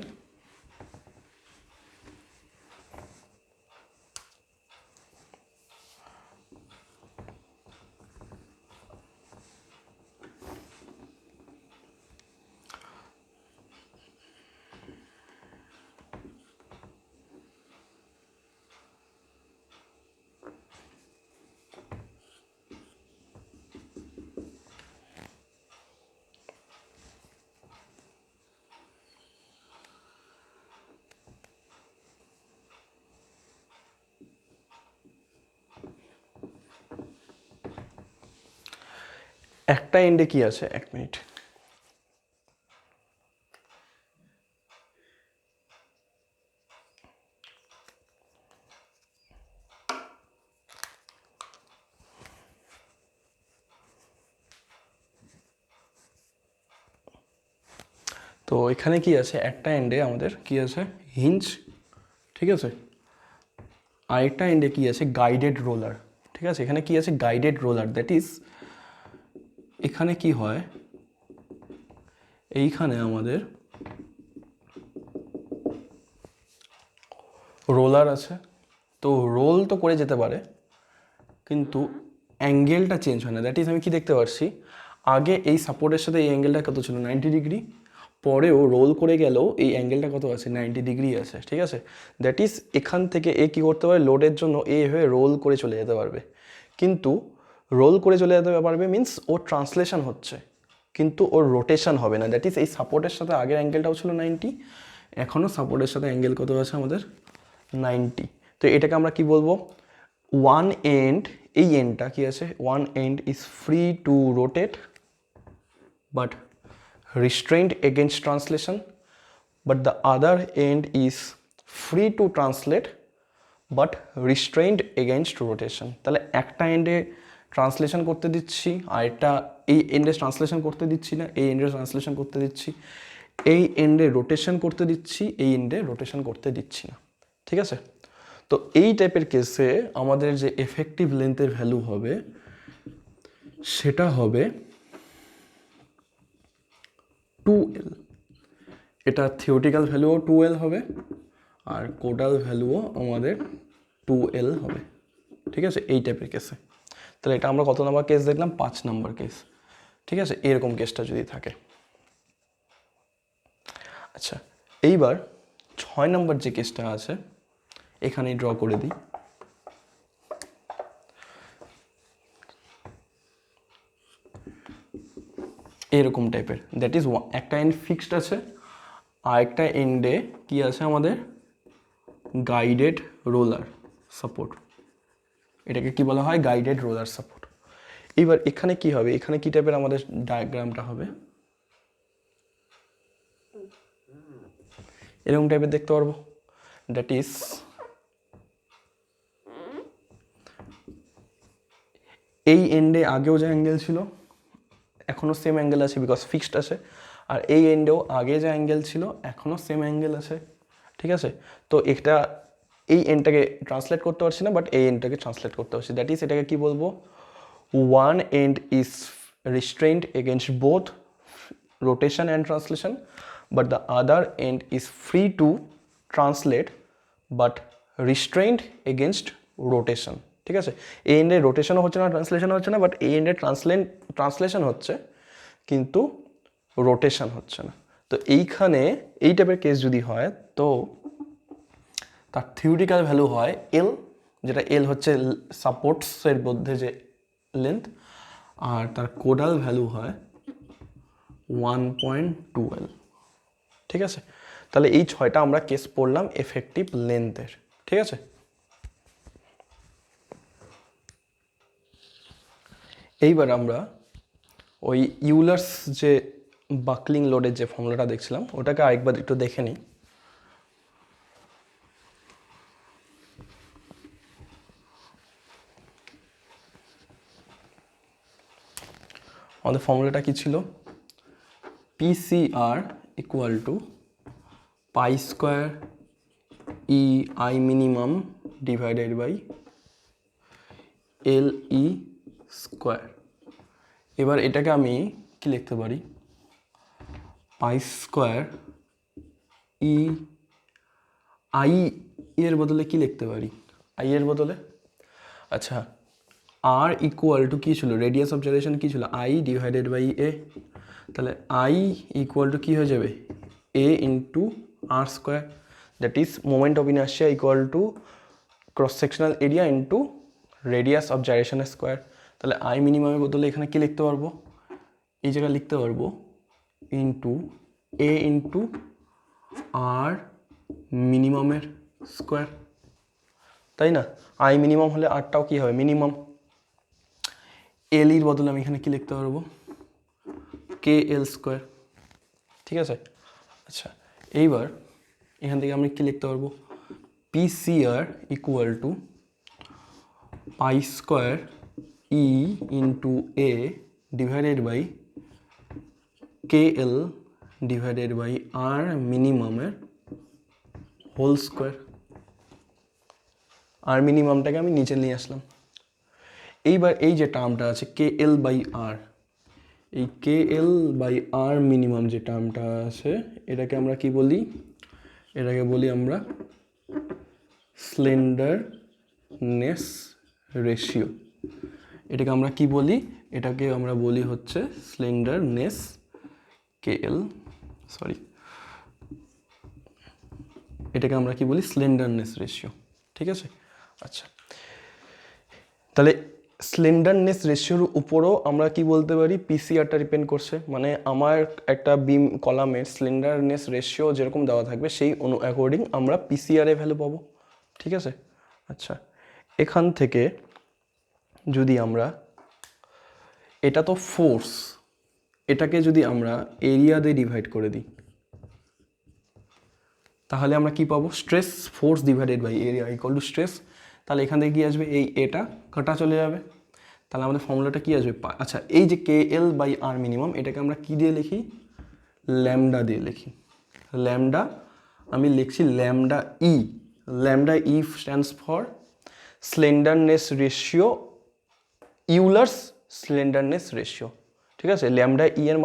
একটা এন্ডে কি আছে, 1 মিনিট, তো এখানে কি আছে, একটা এন্ডে আমাদের কি আছে, হিঞ্জ, ঠিক আছে, আরেকটা এন্ডে কি আছে, গাইডেড রোলার, ঠিক আছে। এখানে কি আছে, গাইডেড রোলার, দ্যাট ইজ এখানে কি হয়, এইখানে আমাদের রোলার আছে, তো রোল তো করে যেতে পারে কিন্তু অ্যাঙ্গেলটা চেঞ্জ হয় না। দ্যাট ইজ আমি কি দেখতে পাচ্ছি, আগে এই সাপোর্টের সাথে এই অ্যাঙ্গেলটা কত ছিল, 90 ডিগ্রি, পরেও রোল করে গেলেও এই অ্যাঙ্গেলটা কত আছে, 90 ডিগ্রি আছে, ঠিক আছে। দ্যাট ইজ এখান থেকে এ কী করতে পারে, লোডের জন্য এ হয়ে রোল করে চলে যেতে পারবে, কিন্তু রোল করে চলে যেতে পারবে মিন্স ওর ট্রান্সলেশন হচ্ছে কিন্তু ওর রোটেশন হবে না। দ্যাট ইজ এই সাপোর্টের সাথে আগের অ্যাঙ্গেলটাও ছিল 90, এখনও সাপোর্টের সাথে অ্যাঙ্গেল কত আছে আমাদের, 90। তো এটাকে আমরা কি বলবো, ওয়ান এন্ড, এই এন্ডটা কি আছে, one end is free to rotate but restrained against translation, but the other end is free to translate but restrained against rotation। তাহলে একটা এন্ডে ট্রান্সলেশন করতে দিচ্ছি, আর একটা এই এন্ডে ট্রান্সলেশন করতে দিচ্ছি না, এই এন্ডে ট্রান্সলেশন করতে দিচ্ছি, এই এন্ডে রোটেশন করতে দিচ্ছি, এই এন্ডে রোটেশন করতে দিচ্ছি না, ঠিক আছে। তো এই টাইপের কেসে আমাদের যে এফেক্টিভ লেন্থের ভ্যালু হবে সেটা হবে 2L। এটা থিওরিটিক্যাল ভ্যালুও 2L হবে আর কোডাল ভ্যালুও আমাদের 2L হবে, ঠিক আছে, এই টাইপের কেসে। তাহলে এটা আমরা কত নাম্বার কেস দেখলাম, 5 নাম্বার কেস, ঠিক আছে, এরকম কেসটা যদি থাকে। আচ্ছা, এইবার 6 নাম্বার যে কেসটা আছে এখানেই ড্র করে দিই। এরকম টাইপের, দ্যাট ইজ একটা এন্ড ফিক্সড আছে আর একটা এন্ডে কি আছে আমাদের, গাইডেড রোলার সাপোর্ট, এটাকে কি বলা হয়, গাইডেড রোলার সাপোর্ট। এবার এখানে কি হবে, এখানে কি টাইপের আমাদের ডায়াগ্রামটা হবে, এরকম টাইপের দেখতে পারবো। দ্যাট ইজ এই এন্ডে আগেও যে অ্যাঙ্গেল ছিল এখনও সেম অ্যাঙ্গেল আছে বিকজ ফিক্সড আছে, আর এই এন্ডেও আগে যে অ্যাঙ্গেল ছিল এখনও সেম অ্যাঙ্গেল আছে, ঠিক আছে। তো এটা এই এন্ডটাকে ট্রান্সলেট করতে পারছি না বাট এই এন্ডটাকে ট্রান্সলেট করতে পারছি, দ্যাট ইজ এটাকে কি বলবো, one end is restrained against both rotation and translation but the other end is free to translate but restrained against rotation, ঠিক আছে। এই এন্ডে রোটেশনও হচ্ছে না, ট্রান্সলেশনও হচ্ছে না, বাট এই এন্ডে ট্রান্সলেশন হচ্ছে কিন্তু রোটেশন হচ্ছে না। তো এইখানে এই টাইপের কেস যদি হয় তো তার থিওরিটিক্যাল ভ্যালু হয় এল, যেটা এল হচ্ছে সাপোর্টসের মধ্যে যে লেন্থ, আর তার কোডাল ভ্যালু হয় 1.2L, ঠিক আছে। তাহলে এই 6টা আমরা কেস পড়লাম এফেক্টিভ লেন্থের, ঠিক আছে। এইবার আমরা ওই ইউলার্স যে বাকলিং লোডের যে ফর্মুলাটা দেখছিলাম ওটাকে আরেকবার একটু দেখে নিই। আমাদের ফর্মুলাটা কি ছিল, PCR equal to pi square E I minimum divided by L E square. এবার এটাকে আমি কি লিখতে পারি, পাই স্কোয়ার ই আই এর বদলে কি লিখতে পারি, আই এর বদলে, আচ্ছা আর ইকুয়াল টু কী ছিল, রেডিয়াস অফ জেনারেশন কী ছিল, আই ডিভাইডেড বাই এ, তাহলে আই ইকুয়াল টু কী হয়ে যাবে, A into r square, that is moment of inertia equal to cross sectional area into radius of জাইরেশনের স্কোয়ার। তাহলে আই মিনিমামের বদলে এখানে কি লিখতে পারবো, এই জায়গায় লিখতে পারবো ইন্টু এ ইন্টু আর মিনিমামের স্কোয়ার, তাই না। আই মিনিমাম হলে আরটাও কী হবে মিনিমাম, এল ইর বদলে আমি এখানে কি লিখতে পারবো, কে এল স্কোয়ার, ঠিক আছে। আচ্ছা, এইবার এখান থেকে আমরা কী লিখতে পারবো, PCR equal to pi square E into A divided by K L divided by r মিনিমামের হোল স্কোয়ার। আর মিনিমামটাকে আমি নিচে নিয়ে আসলাম। এইবার এই যে টার্মটা আছে কে এল বাই আর, এই কে এল বাই আর মিনিমাম যে টার্মটা আছে এটাকে আমরা কি বলি, এটাকে বলি আমরা স্লেন্ডারনেস রেশিও। এটাকে আমরা কি বলি, এটাকে আমরা বলি হচ্ছে স্লেন্ডারনেস কে এল, সরি, এটাকে আমরা কি বলি স্লেন্ডারনেস রেশিও, ঠিক আছে। আচ্ছা, তাহলে স্লেন্ডারনেস রেশিওর উপরও আমরা কি বলতে পারি, পিসিআরটা ডিপেন্ড করছে, মানে আমার একটা বিম কলামের স্লেন্ডারনেস রেশিও যেরকম দেওয়া থাকবে সেই অ্যাকর্ডিং আমরা পিসিআর ভ্যালু পাবো, ঠিক আছে। আচ্ছা, এখান থেকে যদি আমরা, এটা তো ফোর্স, এটাকে যদি আমরা এরিয়া দিয়ে ডিভাইড করে দিই তাহলে আমরা কি পাবো, stress force divided by area equal to stress. তাহলে এখান থেকে কী আসবে, এই এটা কাটা চলে যাবে, তাহলে আমাদের ফর্মুলাটা কী আসবে, আচ্ছা এই যে কে এল বাই আর মিনিমাম এটাকে আমরা কী দিয়ে লিখি, ল্যামডা দিয়ে লিখি। ল্যামডা আমি লিখছি lambda E, lambda E stands for slenderness ratio, Euler's slenderness ratio, ঠিক আছে। ল্যামডা ই এর